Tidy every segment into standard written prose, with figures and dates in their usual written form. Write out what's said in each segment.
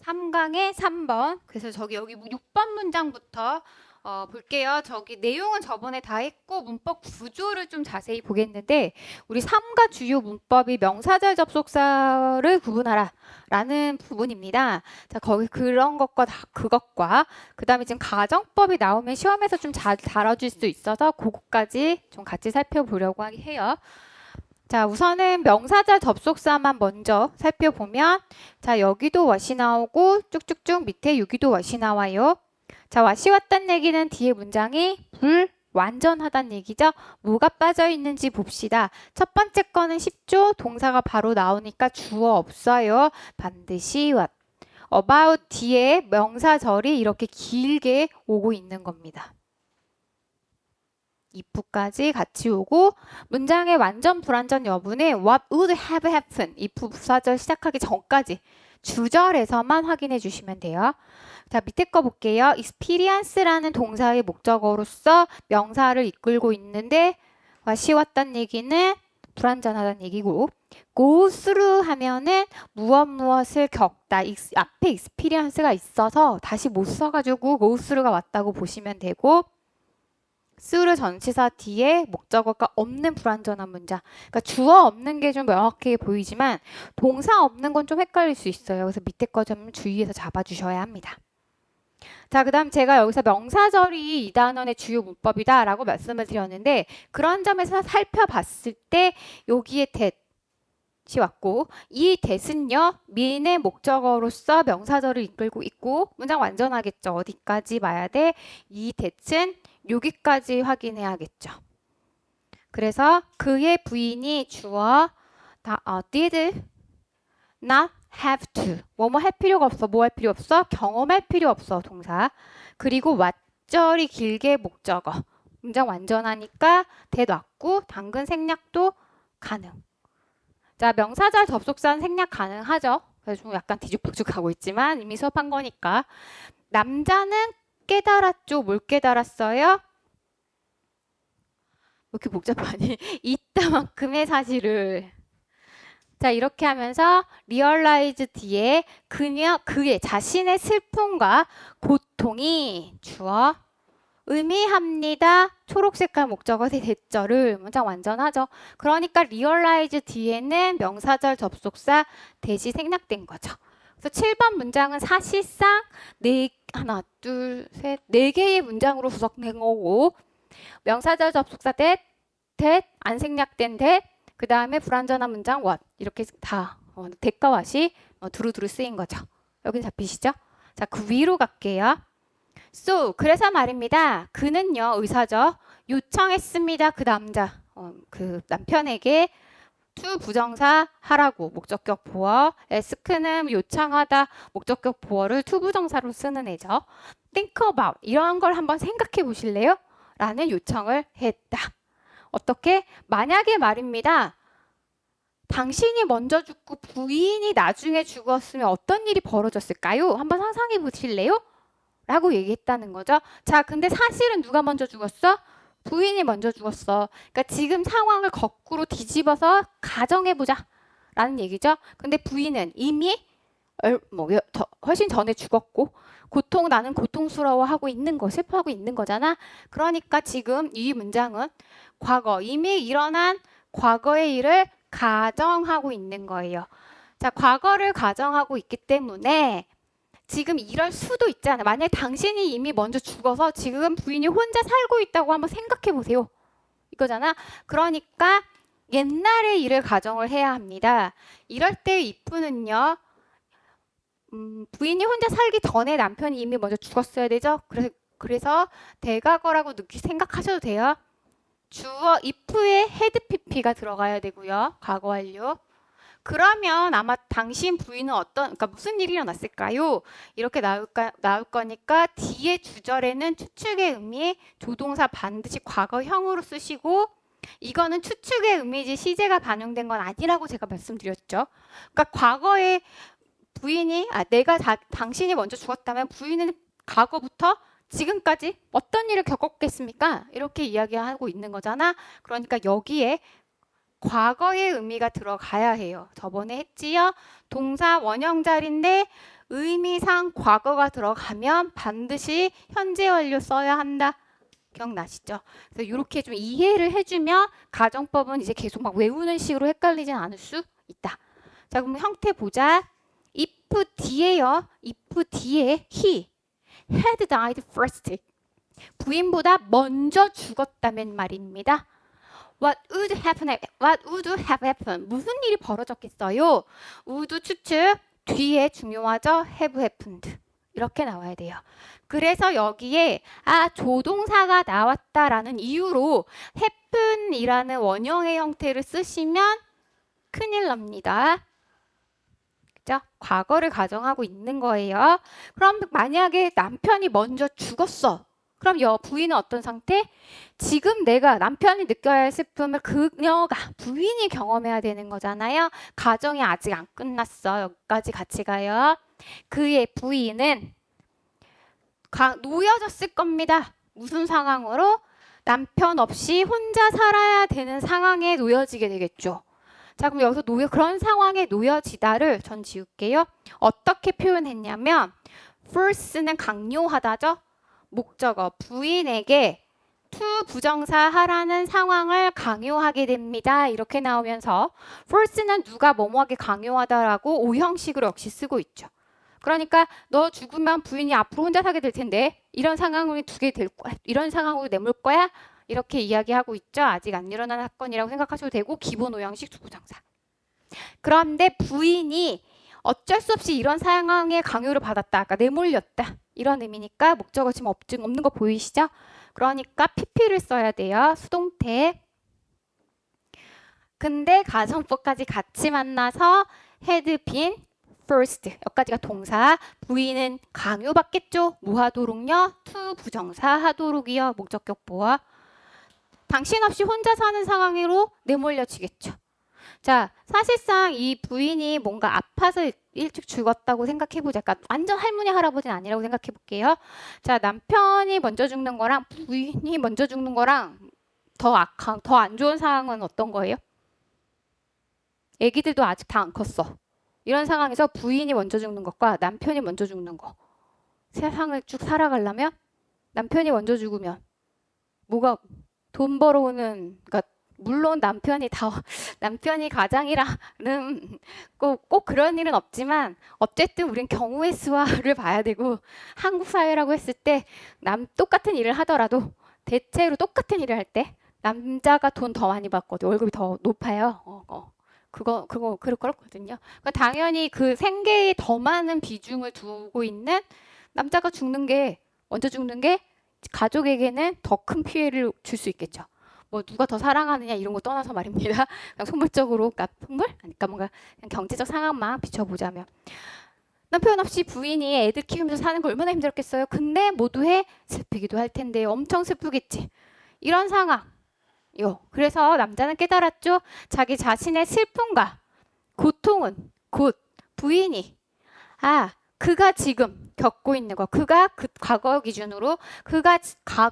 3강의 3번. 그래서 여기 6번 문장부터 볼게요. 저기 내용은 저번에 다 했고 문법 구조를 좀 자세히 보겠는데 우리 3가 주요 문법이 명사절 접속사를 구분하라 라는 부분입니다. 자, 거기 그런 것과 그것과 그 다음에 지금 가정법이 나오면 시험에서 좀 잘 다뤄질 수 있어서 그것까지 좀 같이 살펴보려고 해요. 자, 우선은 명사절 접속사만 먼저 살펴보면 자, 여기도 what이 나오고 쭉쭉쭉 밑에 여기도 what이 나와요. 자, what이 왔단 얘기는 뒤에 문장이 불완전하단 얘기죠. 뭐가 빠져 있는지 봅시다. 첫 번째 거는 쉽죠. 동사가 바로 나오니까 주어 없어요. 반드시 what. about 뒤에 명사절이 이렇게 길게 오고 있는 겁니다. if까지 같이 오고 문장의 완전 불완전 여부는 what would have happened if 부사절 시작하기 전까지 주절에서만 확인해 주시면 돼요. 자, 밑에 거 볼게요. experience라는 동사의 목적어로서 명사를 이끌고 있는데 what이 왔단 얘기는 불완전하다는 얘기고 go through 하면은 무엇을 겪다 앞에 experience가 있어서 다시 못 써가지고 go through가 왔다고 보시면 되고 through 전치사 뒤에 목적어가 없는 불완전한 문장. 그러니까 주어 없는 게 좀 명확하게 보이지만 동사 없는 건 좀 헷갈릴 수 있어요. 그래서 밑에 거 좀 주의해서 잡아주셔야 합니다. 자, 그 다음 제가 여기서 명사절이 이 단원의 주요 문법이다 라고 말씀을 드렸는데 그런 점에서 살펴봤을 때 여기에 that이 왔고 이 that은요 mean의 목적어로서 명사절을 이끌고 있고 문장 완전하겠죠. 어디까지 봐야 돼? 이 that은 여기까지 확인해야겠죠. 그래서 그의 부인이 주어 did not have to 뭐뭐 할 필요가 없어. 뭐 할 필요 없어? 경험할 필요 없어. 동사. 그리고 왓절이 길게 목적어. 문장 완전하니까 that 왔고 당근 생략도 가능. 자, 명사절 접속사는 생략 가능하죠. 그래서 좀 약간 뒤죽박죽하고 있지만 이미 수업한 거니까. 남자는 깨달았죠. 뭘 깨달았어요? 왜 이렇게 복잡하니? 이따만큼의 사실을. 자, 이렇게 하면서 realize 뒤에 그의 자신의 슬픔과 고통이 주어 의미합니다. 초록색깔 목적어의 대절을 문장 완전하죠. 그러니까 realize 뒤에는 명사절 접속사 대시 생략된 거죠. 그래서 7번 문장은 사실상 하나, 둘, 셋, 4개의 문장으로 구성된 거고 명사절 접속사 that, 안 생략된 that, 그 다음에 불완전한 문장 what 이렇게 다 that과 what이 두루두루 쓰인 거죠. 여기 잡히시죠? 자, 그 위로 갈게요. So, 그래서 말입니다. 그는요, 의사죠. 요청했습니다. 그 남자, 그 남편에게 to 부정사 하라고 목적격 보어, ask는 요청하다 목적격 보어를 to 부정사로 쓰는 애죠. think about 이런 걸 한번 생각해 보실래요? 라는 요청을 했다. 어떻게? 만약에 말입니다. 당신이 먼저 죽고 부인이 나중에 죽었으면 어떤 일이 벌어졌을까요? 한번 상상해 보실래요? 라고 얘기했다는 거죠. 자, 근데 사실은 누가 먼저 죽었어? 부인이 먼저 죽었어. 그러니까 지금 상황을 거꾸로 뒤집어서 가정해보자 라는 얘기죠. 근데 부인은 이미 훨씬 전에 죽었고 나는 고통스러워하고 있는 거, 슬퍼하고 있는 거잖아. 그러니까 지금 이 문장은 과거, 이미 일어난 과거의 일을 가정하고 있는 거예요. 자, 과거를 가정하고 있기 때문에 지금 이럴 수도 있잖아. 만약에 당신이 이미 먼저 죽어서 지금 부인이 혼자 살고 있다고 한번 생각해 보세요. 이거잖아. 그러니까 옛날의 일을 가정을 해야 합니다. 이럴 때 if는요. 부인이 혼자 살기 전에 남편이 이미 먼저 죽었어야 되죠. 그래서 대과거라고 생각하셔도 돼요. 주어 if에 had pp가 들어가야 되고요. 과거 완료. 그러면 아마 당신 부인은 그러니까 무슨 일이 일어났을까요? 이렇게 나올 거니까 뒤에 주절에는 추측의 의미, 조동사 반드시 과거형으로 쓰시고 이거는 추측의 의미지 시제가 반영된 건 아니라고 제가 말씀드렸죠. 그러니까 과거에 부인이 당신이 먼저 죽었다면 부인은 과거부터 지금까지 어떤 일을 겪었겠습니까? 이렇게 이야기하고 있는 거잖아. 그러니까 여기에 과거의 의미가 들어가야 해요. 저번에 했지요. 동사 원형자리인데 의미상 과거가 들어가면 반드시 현재 완료 써야 한다. 기억나시죠? 그래서 이렇게 좀 이해를 해주면 가정법은 이제 계속 막 외우는 식으로 헷갈리진 않을 수 있다. 자, 그럼 형태 보자. if 뒤에요. if 뒤에 he had died first. 부인보다 먼저 죽었다면 말입니다. What would have happened? 무슨 일이 벌어졌겠어요? would 추측 뒤에 중요하죠? have happened. 이렇게 나와야 돼요. 그래서 여기에 조동사가 나왔다라는 이유로 happen이라는 원형의 형태를 쓰시면 큰일 납니다. 그죠? 과거를 가정하고 있는 거예요. 그럼 만약에 남편이 먼저 죽었어. 그럼 부인은 어떤 상태? 지금 내가 남편이 느껴야 할 슬픔을 그녀가 부인이 경험해야 되는 거잖아요. 가정이 아직 안 끝났어. 여기까지 같이 가요. 그의 부인은 놓여졌을 겁니다. 무슨 상황으로? 남편 없이 혼자 살아야 되는 상황에 놓여지게 되겠죠. 자, 그럼 여기서 그런 상황에 놓여지다를 전 지울게요. 어떻게 표현했냐면 force는 강요하다죠. 목적어 부인에게 to 부정사 하라는 상황을 강요하게 됩니다. 이렇게 나오면서 force는 누가 뭐뭐하게 강요하다라고 오형식으로 역시 쓰고 있죠. 그러니까 너 죽으면 부인이 앞으로 혼자 살게 될 텐데 이런 상황을 두게 될 거야. 이런 상황으로 내몰 거야. 이렇게 이야기하고 있죠. 아직 안 일어난 사건이라고 생각하셔도 되고 기본 오형식 투부정사. 그런데 부인이 어쩔 수 없이 이런 상황에 강요를 받았다. 아까 내몰렸다. 이런 의미니까 목적어 지금 없는 거 보이시죠? 그러니까 PP를 써야 돼요. 수동태. 근데 가정법까지 같이 만나서 had been first. 여기까지가 동사. 부인은 강요받겠죠. 뭐 하도록요? to 부정사 하도록이요. 목적격보어. 당신 없이 혼자 사는 상황으로 내몰려지겠죠. 자, 사실상 이 부인이 뭔가 아파서 일찍 죽었다고 생각해보자. 그러니까 완전 할머니 할아버지는 아니라고 생각해볼게요. 자, 남편이 먼저 죽는 거랑 부인이 먼저 죽는 거랑 더 안 좋은 상황은 어떤 거예요? 애기들도 아직 다 안 컸어. 이런 상황에서 부인이 먼저 죽는 것과 남편이 먼저 죽는 거. 세상을 쭉 살아가려면 남편이 먼저 죽으면 뭐가 돈 벌어오는, 그러니까 물론 남편이 가장이라는 꼭 그런 일은 없지만 어쨌든 우린 경우의 수를 봐야 되고 한국 사회라고 했을 때 똑같은 일을 하더라도 대체로 똑같은 일을 할 때 남자가 돈 더 많이 받거든. 월급이 더 높아요. 그렇거든요. 그러니까 당연히 그 생계에 더 많은 비중을 두고 있는 남자가 먼저 죽는 게 가족에게는 더 큰 피해를 줄 수 있겠죠. 뭐 누가 더 사랑하느냐 이런 거 떠나서 말입니다. 그냥 속물적으로, 그러니까 뭔가 그냥 경제적 상황만 비춰보자면 남편 없이 부인이 애들 키우면서 사는 거 얼마나 힘들었겠어요. 근데 모두에 슬프기도 할 텐데 엄청 슬프겠지. 이런 상황. 그래서 남자는 깨달았죠. 자기 자신의 슬픔과 고통은 곧 부인이 그가 지금 겪고 있는 거, 그가 그 과거 기준으로 그가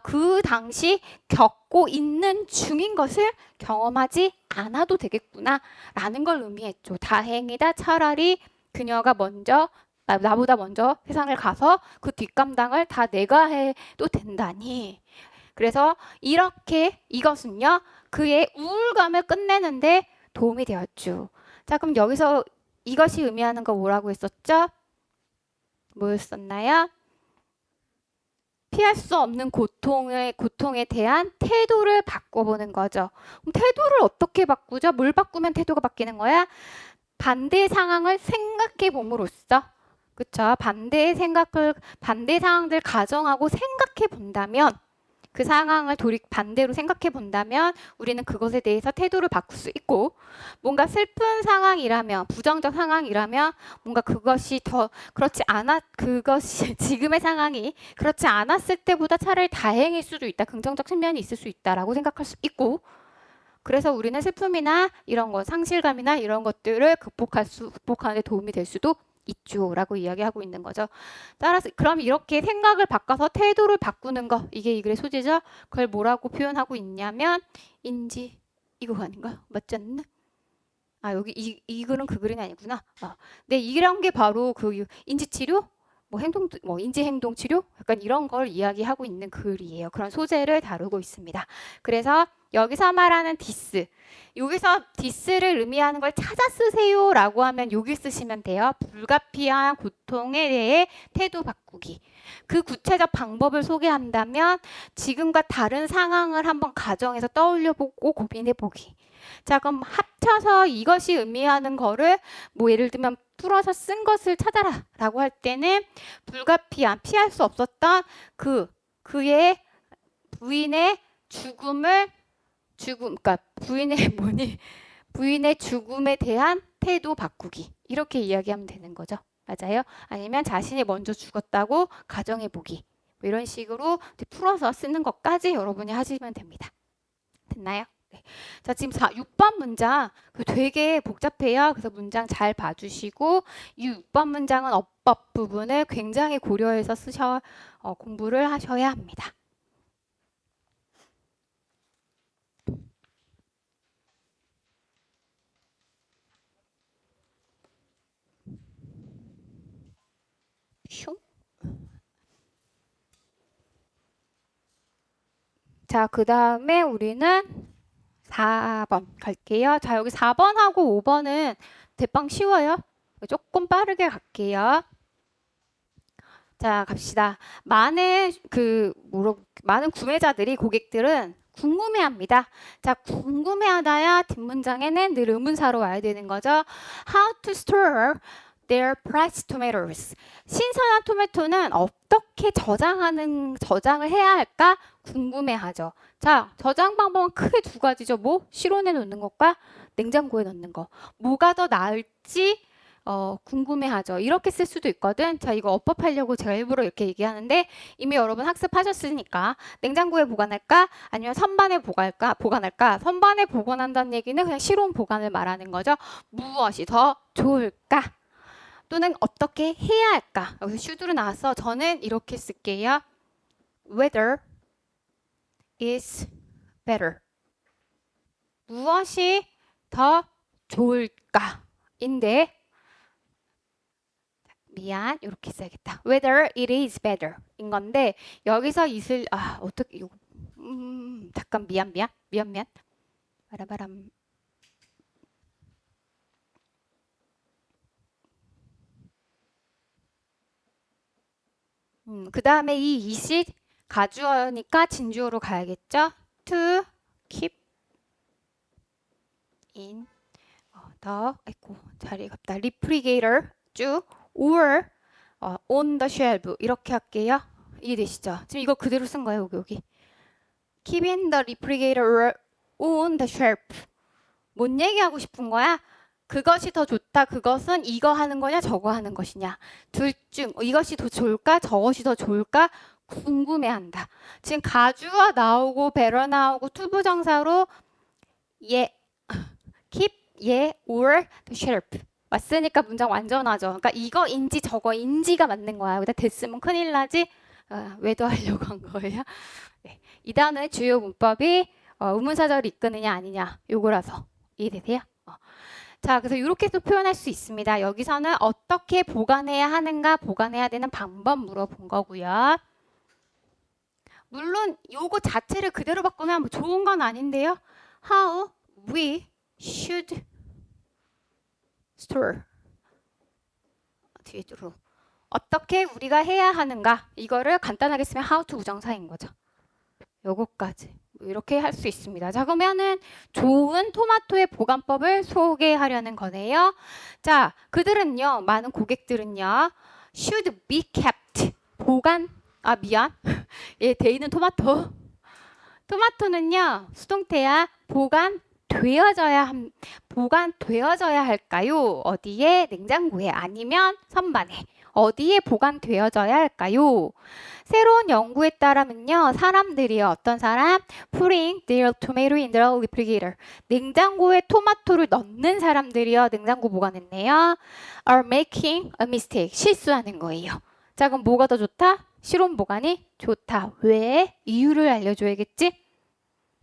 그 당시 겪고 있는 중인 것을 경험하지 않아도 되겠구나 라는 걸 의미했죠. 다행이다. 차라리 그녀가 나보다 먼저 세상을 가서 그 뒷감당을 다 내가 해도 된다니. 그래서 이것은요 그의 우울감을 끝내는데 도움이 되었죠. 자, 그럼 여기서 이것이 의미하는 거 뭐라고 했었죠? 뭐였었나요? 피할 수 없는 고통에 대한 태도를 바꿔보는 거죠. 그럼 태도를 어떻게 바꾸죠? 뭘 바꾸면 태도가 바뀌는 거야? 반대 상황을 생각해 봄으로써, 그쵸? 반대 상황들 가정하고 생각해 본다면, 그 상황을 반대로 생각해 본다면 우리는 그것에 대해서 태도를 바꿀 수 있고, 뭔가 슬픈 상황이라면, 부정적 상황이라면 뭔가 그것이 지금의 상황이 그렇지 않았을 때보다 차라리 다행일 수도 있다. 긍정적 측면이 있을 수 있다라고 생각할 수 있고, 그래서 우리는 슬픔이나 이런 거, 상실감이나 이런 것들을 극복하는 데 도움이 될 수도 있죠라고 이야기하고 있는 거죠. 따라서 그럼 이렇게 생각을 바꿔서 태도를 바꾸는 거, 이게 이 글의 소재죠. 그걸 뭐라고 표현하고 있냐면 이거 아닌가? 맞지 않나? 아, 여기 이 글은 그 글이 아니구나. 네, 이런 게 바로 그 인지치료? 뭐 인지행동치료? 약간 이런 걸 이야기하고 있는 글이에요. 그런 소재를 다루고 있습니다. 그래서 여기서 말하는 디스. 여기서 디스를 의미하는 걸 찾아 쓰세요라고 하면 여기 쓰시면 돼요. 불가피한 고통에 대해 태도 바꾸기. 그 구체적 방법을 소개한다면 지금과 다른 상황을 한번 가정해서 떠올려보고 고민해보기. 자, 그럼 합쳐서 이것이 의미하는 거를 뭐 예를 들면 풀어서 쓴 것을 찾아라 라고 할 때는 불가피한, 피할 수 없었던 그의 부인의 그러니까 부인의 죽음에 대한 태도 바꾸기. 이렇게 이야기하면 되는 거죠. 맞아요? 아니면 자신이 먼저 죽었다고 가정해보기. 뭐 이런 식으로 풀어서 쓰는 것까지 여러분이 하시면 됩니다. 됐나요? 네. 자, 지금 6번 문장 되게 복잡해요. 그래서 문장 잘 봐주시고 이 6번 문장은 어법 부분을 굉장히 고려해서 공부를 하셔야 합니다. 슝. 자, 그 다음에 우리는 4번 갈게요. 자, 여기 4번하고 5번은 대빵 쉬워요. 조금 빠르게 갈게요. 자, 갑시다. 많은 구매자들이 고객들은 궁금해합니다. 자, 궁금해하다야 뒷문장에는 늘 의문사로 와야 되는 거죠. How to store their priced tomatoes. 신선한 토마토는 어떻게 저장을 해야 할까 궁금해하죠. 자, 저장 방법은 크게 두 가지죠. 뭐? 실온에 넣는 것과 냉장고에 넣는 거. 뭐가 더 나을지 궁금해하죠. 이렇게 쓸 수도 있거든. 자, 이거 어법하려고 제가 일부러 이렇게 얘기하는데 이미 여러분 학습하셨으니까 냉장고에 보관할까? 아니면 선반에 보관할까? 선반에 보관한다는 얘기는 그냥 실온 보관을 말하는 거죠. 무엇이 더 좋을까? 또는 어떻게 해야 할까? 여기서 should로 나와서 저는 이렇게 쓸게요. Whether is better. 무엇이 더 좋을까? 인데 이렇게 써야겠다. Whether it is better 인 건데 여기서 어떻게 이거 잠깐 미안. 바라바람. 그 다음에 이 이시 가주어니까 진주어로 가야겠죠? To keep in 자리가 없다. refrigerator 쭉 or on the shelf 이렇게 할게요. 이해되시죠? 지금 이거 그대로 쓴 거예요. 여기. Keep in the refrigerator on the shelf. 뭔 얘기하고 싶은 거야? 그것이 더 좋다. 그것은 이거 하는 거냐 저거 하는 것이냐. 둘 중 이것이 더 좋을까 저것이 더 좋을까 궁금해한다. 지금 가주어 나오고 better 나오고 투부정사로 keep or the shelf 왔으니까 문장 완전하죠. 그러니까 이거인지 저거인지가 맞는 거야. 여기다 됐으면 큰일 나지. 외도하려고 한 거예요. 네. 이 단어의 주요 문법이 의문사절을 이끄느냐 아니냐 요거라서 이해되세요? 자, 그래서 이렇게도 표현할 수 있습니다. 여기서는 어떻게 보관해야 하는가, 보관해야 되는 방법 물어본 거고요. 물론 요거 자체를 그대로 바꾸면 뭐 좋은 건 아닌데요. How we should store. 뒤로. 어떻게 우리가 해야 하는가. 이거를 간단하게 쓰면 how to 부정사인 거죠. 요거까지. 이렇게 할 수 있습니다. 자, 그러면은 좋은 토마토의 보관법을 소개하려는 거네요. 자, 그들은요, 많은 고객들은요, should be kept. 미안. 예, 돼 있는 토마토는요, 수동태야, 보관되어져야 할까요? 어디에? 냉장고에 아니면 선반에. 어디에 보관되어져야 할까요? 새로운 연구에 따르면요. 사람들이요. 어떤 사람? Putting their tomato in the refrigerator. 냉장고에 토마토를 넣는 사람들이요. 냉장고 보관했네요. Are making a mistake. 실수하는 거예요. 자, 그럼 뭐가 더 좋다? 실온 보관이 좋다. 왜? 이유를 알려줘야겠지?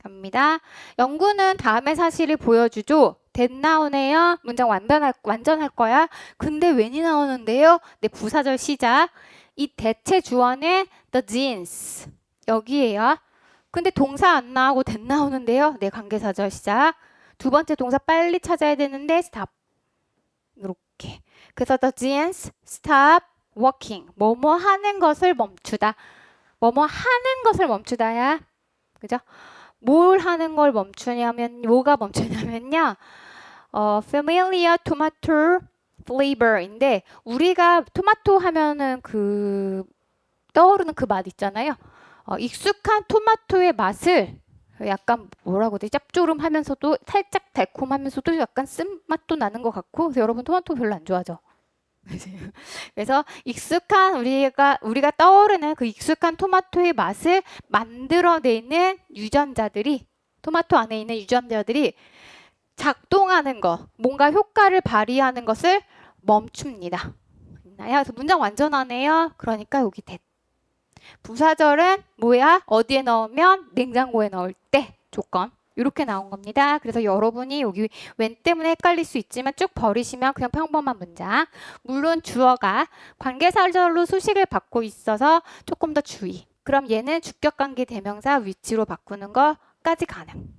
갑니다. 연구는 다음의 사실을 보여주죠. that 나오네요. 문장 완전할 거야. 근데 when이 나오는데요? 네, 부사절 시작. 이 대체 주어는 the jeans. 여기에요. 근데 동사 안 나오고 that 나오는데요? 네, 관계사절 시작. 두 번째 동사 빨리 찾아야 되는데 stop. 이렇게. 그래서 the jeans stop walking. 뭐뭐 하는 것을 멈추다. 뭐뭐 하는 것을 멈추다야. 그죠? 뭘 하는 걸 멈추냐면 뭐가 멈추냐면요. familiar tomato flavor인데 우리가 토마토 하면은 그 떠오르는 그 맛 있잖아요. 익숙한 토마토의 맛을 약간 뭐라고 해야 되지? 짭조름하면서도 살짝 달콤하면서도 약간 쓴맛도 나는 것 같고 그래서 여러분 토마토 별로 안 좋아하죠? 그래서 익숙한 우리가 떠오르는 그 익숙한 토마토의 맛을 만들어내는 유전자들이 토마토 안에 있는 유전자들이 작동하는 거, 뭔가 효과를 발휘하는 것을 멈춥니다. 있나요? 그래서 문장 완전하네요. 그러니까 여기 that. 부사절은 뭐야? 어디에 넣으면? 냉장고에 넣을 때 조건. 이렇게 나온 겁니다. 그래서 여러분이 여기 when 때문에 헷갈릴 수 있지만 쭉 버리시면 그냥 평범한 문장. 물론 주어가 관계사절로 수식을 받고 있어서 조금 더 주의. 그럼 얘는 주격관계 대명사 위치로 바꾸는 것까지 가능.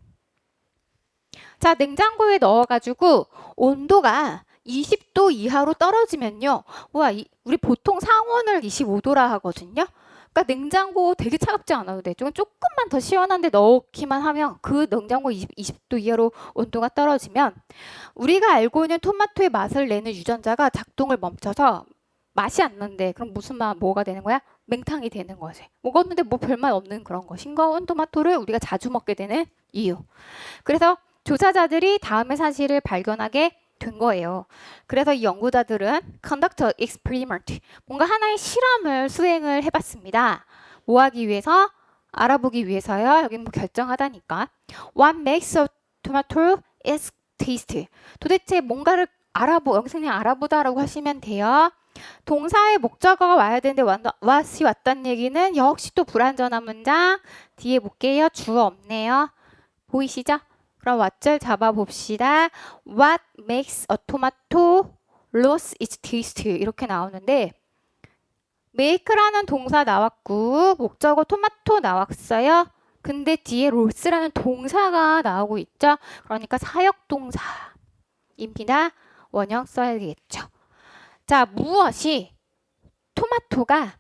자, 냉장고에 넣어가지고 온도가 20도 이하로 떨어지면요. 와, 우리 보통 상온을 25도라 하거든요. 그러니까 냉장고 되게 차갑지 않아도 돼. 조금만 더 시원한데 넣기만 하면 그 냉장고 20도 이하로 온도가 떨어지면 우리가 알고 있는 토마토의 맛을 내는 유전자가 작동을 멈춰서 맛이 안 난대. 그럼 무슨 뭐가 되는 거야? 맹탕이 되는 거지. 먹었는데 뭐 별맛 없는 그런 거. 싱거운 토마토를 우리가 자주 먹게 되는 이유. 그래서 조사자들이 다음의 사실을 발견하게 된 거예요. 그래서 이 연구자들은 conduct an experiment, 뭔가 하나의 실험을 수행을 해봤습니다. 뭐 하기 위해서? 알아보기 위해서요. 여기 뭐 결정하다니까. What makes a tomato is tasty. 도대체 뭔가를 여기서 그냥 알아보다라고 하시면 돼요. 동사의 목적어가 와야 되는데 what이 왔다는 얘기는 역시 또 불완전한 문장. 뒤에 볼게요. 주어 없네요. 보이시죠? 그럼 what을 잡아봅시다. What makes a tomato lose its taste? 이렇게 나오는데 make라는 동사 나왔고 목적어 토마토 나왔어요. 근데 뒤에 lose라는 동사가 나오고 있죠. 그러니까 사역동사입니다. 원형 써야 되겠죠. 자, 무엇이 토마토가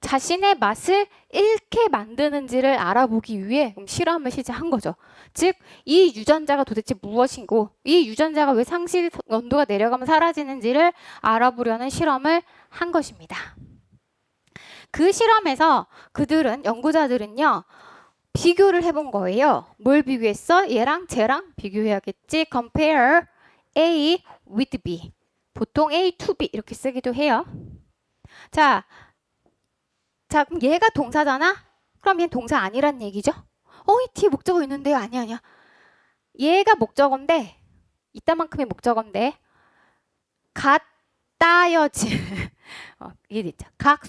자신의 맛을 잃게 만드는지를 알아보기 위해 실험을 시작한 거죠. 즉, 이 유전자가 도대체 무엇이고 이 유전자가 왜 온도가 내려가면 사라지는지를 알아보려는 실험을 한 것입니다. 그 실험에서 연구자들은요. 비교를 해본 거예요. 뭘 비교했어? 얘랑 쟤랑 비교해야겠지. Compare A with B. 보통 A to B 이렇게 쓰기도 해요. 자, 그럼 얘가 동사잖아? 그럼 얘는 동사 아니란 얘기죠? 이 뒤에 목적어 있는데요? 아니야. 얘가 목적어인데, 이따만큼의 목적어인데, 따여진, 이해되죠? 갓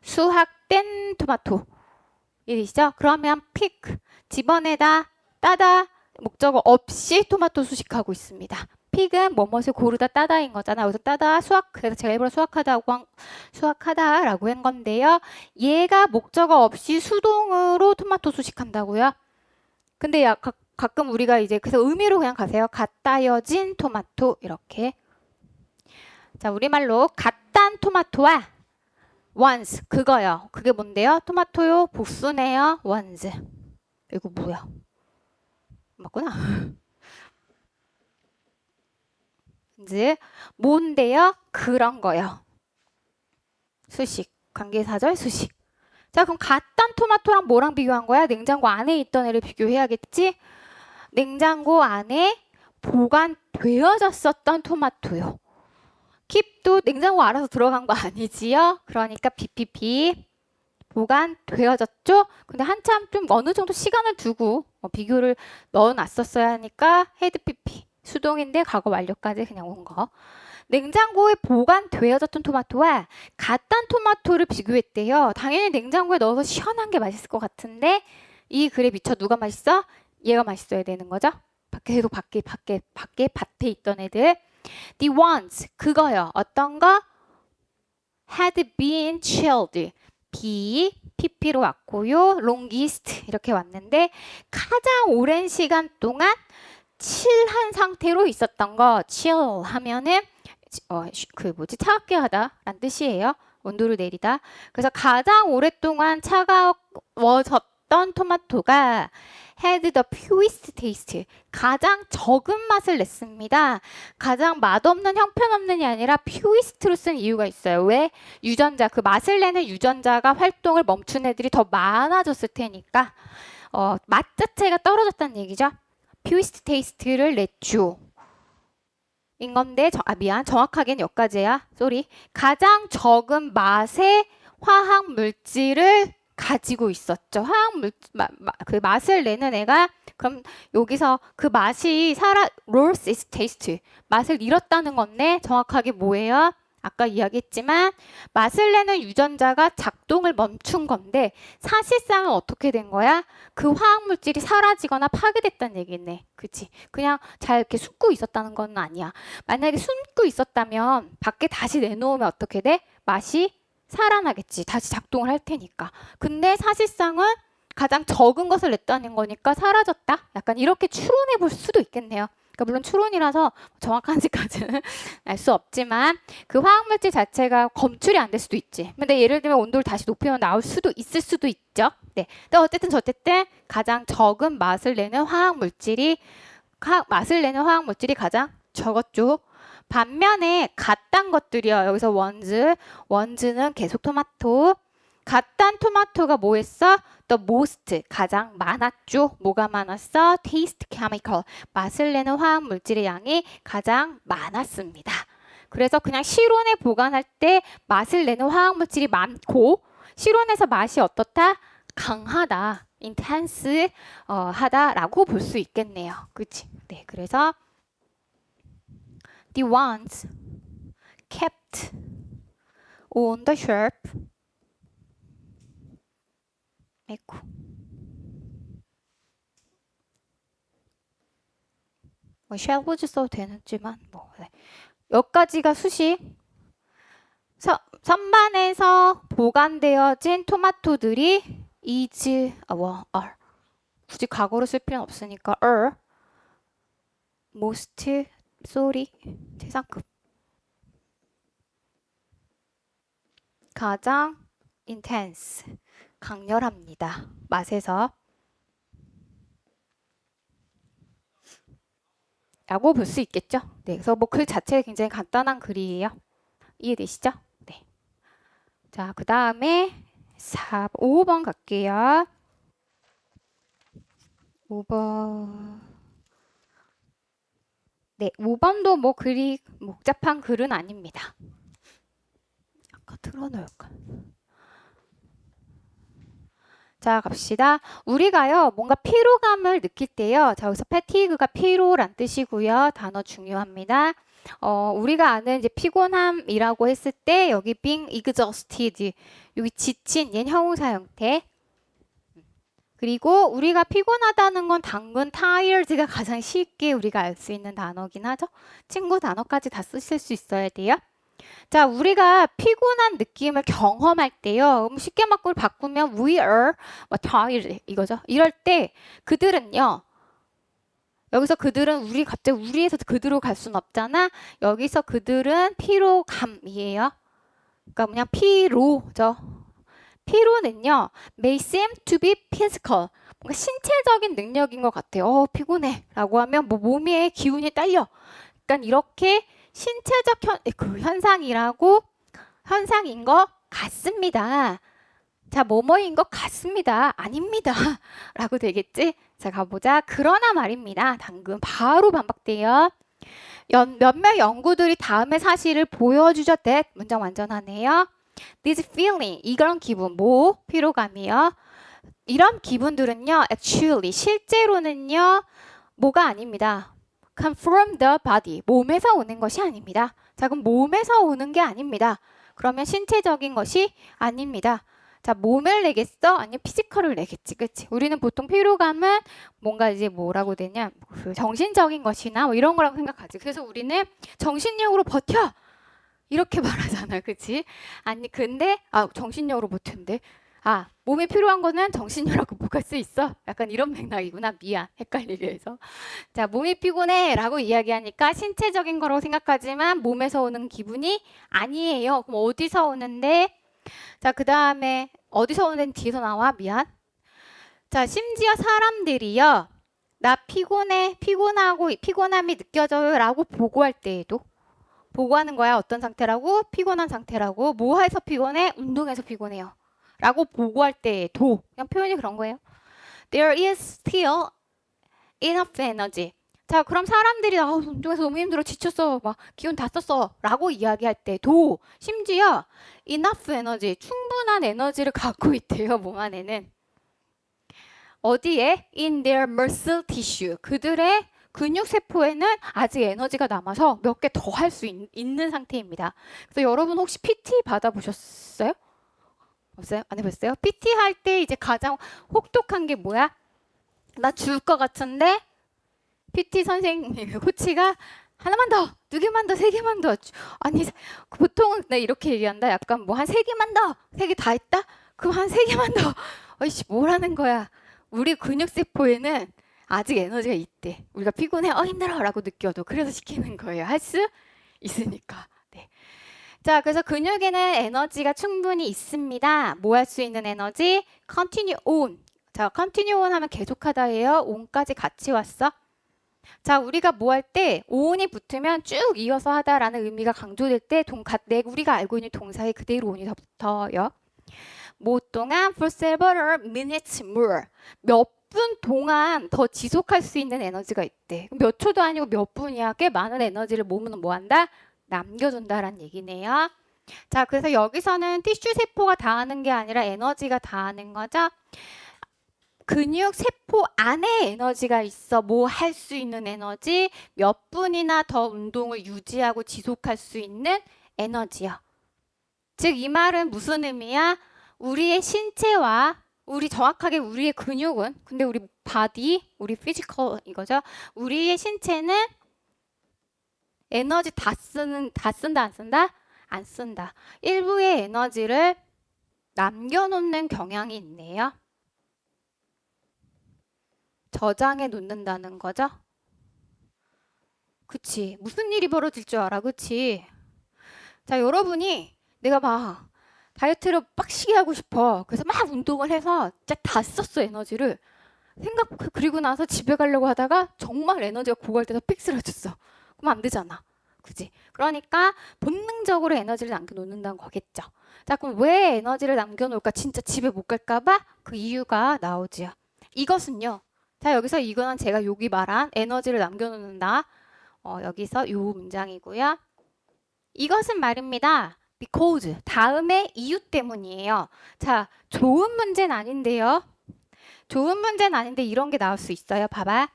수확된 토마토. 이해되시죠? 그러면 pick, 집어내다, 따다, 목적어 없이 토마토 수식하고 있습니다. 픽은 뭐뭇을 고르다 따다인 거잖아. 여기서 따다 그래서 제가 일부러 수확하다라고 한 건데요. 얘가 목적어 없이 수동으로 토마토 수식한다고요. 근데 가끔 우리가 이제 그래서 의미로 그냥 가세요. 갓다여진 토마토 이렇게. 자, 우리말로 갓단 토마토와 once 그거요. 그게 뭔데요? 토마토요. 복수네요. once. 이거 뭐야? 맞구나. 뭔데요? 그런 거요. 수식. 관계사절 수식. 자, 그럼 갓단 토마토랑 뭐랑 비교한 거야? 냉장고 안에 있던 애를 비교해야겠지? 냉장고 안에 보관되어졌었던 토마토요. 킵도 냉장고 알아서 들어간 거 아니지요? 그러니까 BPP. 보관되어졌죠? 근데 한참 좀 어느 정도 시간을 두고 비교를 넣어놨었어야 하니까 헤드 PP. 수동인데 과거 완료까지 그냥 온 거. 냉장고에 보관되어졌던 토마토와 갓단 토마토를 비교했대요. 당연히 냉장고에 넣어서 시원한 게 맛있을 것 같은데 이 글에 미쳐 누가 맛있어? 얘가 맛있어야 되는 거죠. 밖에 밭에 있던 애들. The ones 그거요. 어떤 거? had been chilled. PP로 왔고요. longest 이렇게 왔는데 가장 오랜 시간 동안 칠한 상태로 있었던 거. chill 하면은 차갑게 하다라는 뜻이에요. 온도를 내리다. 그래서 가장 오랫동안 차가워졌던 토마토가 had the fewest taste. 가장 적은 맛을 냈습니다. 가장 맛없는, 형편없는이 아니라 fewest로 쓴 이유가 있어요. 왜? 유전자, 그 맛을 내는 유전자가 활동을 멈춘 애들이 더 많아졌을 테니까 맛 자체가 떨어졌다는 얘기죠. fewest taste를 냈죠. 인 건데 정확하게는 여기까지야. 쏘리. 가장 적은 맛의 화학 물질을 가지고 있었죠. 그 맛을 내는 애가 그럼 여기서 그 맛이 lost its taste. 맛을 잃었다는 건데 정확하게 뭐예요? 아까 이야기했지만 맛을 내는 유전자가 작동을 멈춘 건데 사실상은 어떻게 된 거야? 그 화학물질이 사라지거나 파괴됐다는 얘기네. 그치? 그냥 잘 이렇게 숨고 있었다는 건 아니야. 만약에 숨고 있었다면 밖에 다시 내놓으면 어떻게 돼? 맛이 살아나겠지. 다시 작동을 할 테니까. 근데 사실상은 가장 적은 것을 냈다는 거니까 사라졌다. 약간 이렇게 추론해 볼 수도 있겠네요. 그러니까 물론 추론이라서 정확한지까지는 알 수 없지만 그 화학물질 자체가 검출이 안 될 수도 있지. 근데 예를 들면 온도를 다시 높이면 나올 수도 있을 수도 있죠. 네. 근데 어쨌든 저쨌든 가장 적은 맛을 내는 화학물질이 가장 적었죠. 반면에 같단 것들이요. 여기서 원즈는 계속 토마토. 같단 토마토가 뭐 했어? The most 가장 많았죠. 뭐가 많았어? Taste chemical 맛을 내는 화학 물질의 양이 가장 많았습니다. 그래서 그냥 실온에 보관할 때 맛을 내는 화학 물질이 많고 실온에서 맛이 어떻다? 강하다, intense 하다라고 볼 수 있겠네요. 그렇지? 네, 그래서 the ones kept on the shelf. 아이고. 쉘브즈 써도 되는지만 네. 여기까지가 수식. 선반에서 보관되어진 토마토들이 is are. 굳이 과거로 쓸 필요는 없으니까 are most 최상급 가장 intense 강렬합니다. 맛에서 라고 볼 수 있겠죠. 네, 그래서 뭐 글 자체가 굉장히 간단한 글이에요. 이해되시죠? 네. 자, 그 다음에 5번 갈게요. 5번. 네, 5번도 뭐 글이 복잡한 글은 아닙니다. 아까 틀어놓을까? 자, 갑시다. 우리가요, 뭔가 피로감을 느낄 때요. 자, 여기서 패티그가 피로란 뜻이고요. 단어 중요합니다. 우리가 아는 이제 피곤함이라고 했을 때 여기 being exhausted, 여기 지친, 얘는 형용사 형태. 그리고 우리가 피곤하다는 건 당근 tired가 가장 쉽게 우리가 알 수 있는 단어긴 하죠. 친구 단어까지 다 쓰실 수 있어야 돼요. 자, 우리가 피곤한 느낌을 경험할 때요. 쉽게 바꾸면 we are tired 이거죠. 이럴 때 그들은요. 여기서 그들은 갑자기 우리에서 그들로 갈 수는 없잖아. 여기서 그들은 피로감이에요. 그러니까 그냥 피로죠. 피로는요. may seem to be physical. 뭔가 신체적인 능력인 것 같아요. 피곤해 라고 하면 뭐 몸에 기운이 딸려. 그러니까 이렇게 신체적 현상인 것 같습니다. 자, 뭐뭐인 것 같습니다. 아닙니다. 라고 되겠지? 자, 가보자. 그러나 말입니다. 당근 바로 반박돼요. 몇몇 연구들이 다음의 사실을 보여주죠. that 문장 완전하네요. This feeling, 이런 기분, 피로감이요. 이런 기분들은요, actually, 실제로는요, 뭐가 아닙니다. come from the body, 몸에서 오는 것이 아닙니다. 자, 그럼 몸에서 오는 게 아닙니다. 그러면 신체적인 것이 아닙니다. 자, 몸을 내겠어? 아니면 피지컬을 내겠지, 그치? 우리는 보통 피로감은 뭔가 이제 뭐라고 되냐, 그 정신적인 것이나 뭐 이런 거라고 생각하지. 그래서 우리는 정신력으로 버텨! 이렇게 말하잖아, 그치? 아니, 근데, 정신력으로 버틴대. 몸에 필요한 거는 정신력으로 극복할 수 있어. 약간 이런 맥락이구나. 미안. 헷갈리게 해서. 자, 몸이 피곤해 라고 이야기하니까 신체적인 거라고 생각하지만 몸에서 오는 기분이 아니에요. 그럼 어디서 오는데? 자, 그 다음에 어디서 오는 데는 뒤에서 나와. 미안. 자, 심지어 사람들이요. 나 피곤해, 피곤함이 느껴져요 라고 보고할 때에도 보고하는 거야. 어떤 상태라고? 피곤한 상태라고. 뭐 해서 피곤해? 운동해서 피곤해요. 라고 보고할 때에도 그냥 표현이 그런 거예요. There is still enough energy. 자, 그럼 사람들이 운동해서 너무 힘들어, 지쳤어, 막 기운 다 썼어 라고 이야기할 때도 심지어 enough energy, 충분한 에너지를 갖고 있대요. 몸 안에는. 어디에? In their muscle tissue. 그들의 근육세포에는 아직 에너지가 남아서 몇 개 더 할 수 있는 상태입니다. 그래서 여러분 혹시 PT 받아보셨어요? 없어요? 안 해봤어요? PT 할 때 이제 가장 혹독한 게 뭐야? 나 죽을 것 같은데 PT 선생님, 코치가 하나만 더, 두 개만 더, 세 개만 더. 아니, 보통은 나 이렇게 얘기한다. 약간 뭐 한 세 개만 더, 세 개 다 했다? 그럼 한 세 개만 더. 어이씨, 뭐라는 거야? 우리 근육세포에는 아직 에너지가 있대. 우리가 피곤해, 힘들어 라고 느껴도. 그래서 시키는 거예요. 할 수 있으니까. 네. 자, 그래서 근육에는 에너지가 충분히 있습니다. 뭐 할 수 있는 에너지? continue on. 자, continue on 하면 계속하다예요. on까지 같이 왔어. 자, 우리가 뭐 할 때 on이 붙으면 쭉 이어서 하다라는 의미가 강조될 때 우리가 알고 있는 동사에 그대로 on이 더 붙어요. 뭐 동안 for several minutes more. 몇 분 동안 더 지속할 수 있는 에너지가 있대. 몇 초도 아니고 몇 분이야. 꽤 많은 에너지를 몸은 뭐 한다? 남겨둔다라는 얘기네요. 자, 그래서 여기서는 티슈 세포가 다 하는 게 아니라 에너지가 다 하는 거죠. 근육 세포 안에 에너지가 있어. 뭐 할 수 있는 에너지, 몇 분이나 더 운동을 유지하고 지속할 수 있는 에너지요. 즉, 이 말은 무슨 의미야? 우리의 신체와 정확하게 우리의 근육은, 근데 우리 바디, 우리 피지컬 이거죠. 우리의 신체는 에너지 다 쓴다, 안 쓴다? 안 쓴다. 일부의 에너지를 남겨놓는 경향이 있네요. 저장해 놓는다는 거죠. 그치. 무슨 일이 벌어질 줄 알아. 그치. 자, 여러분이 내가 막 다이어트를 빡시게 하고 싶어. 그래서 막 운동을 해서 진짜 다 썼어, 에너지를. 그리고 나서 집에 가려고 하다가 정말 에너지가 고갈 때서 픽 쓰러졌어. 그럼 안 되잖아. 그지? 그러니까 본능적으로 에너지를 남겨놓는다는 거겠죠. 자, 그럼 왜 에너지를 남겨놓을까? 진짜 집에 못 갈까봐? 그 이유가 나오지요. 이것은요. 자, 여기서 이거는 제가 여기 말한 에너지를 남겨놓는다. 여기서 요 문장이고요. 이것은 말입니다. because 다음에 이유 때문이에요. 자, 좋은 문제는 아닌데요. 좋은 문제는 아닌데 이런 게 나올 수 있어요. 봐봐.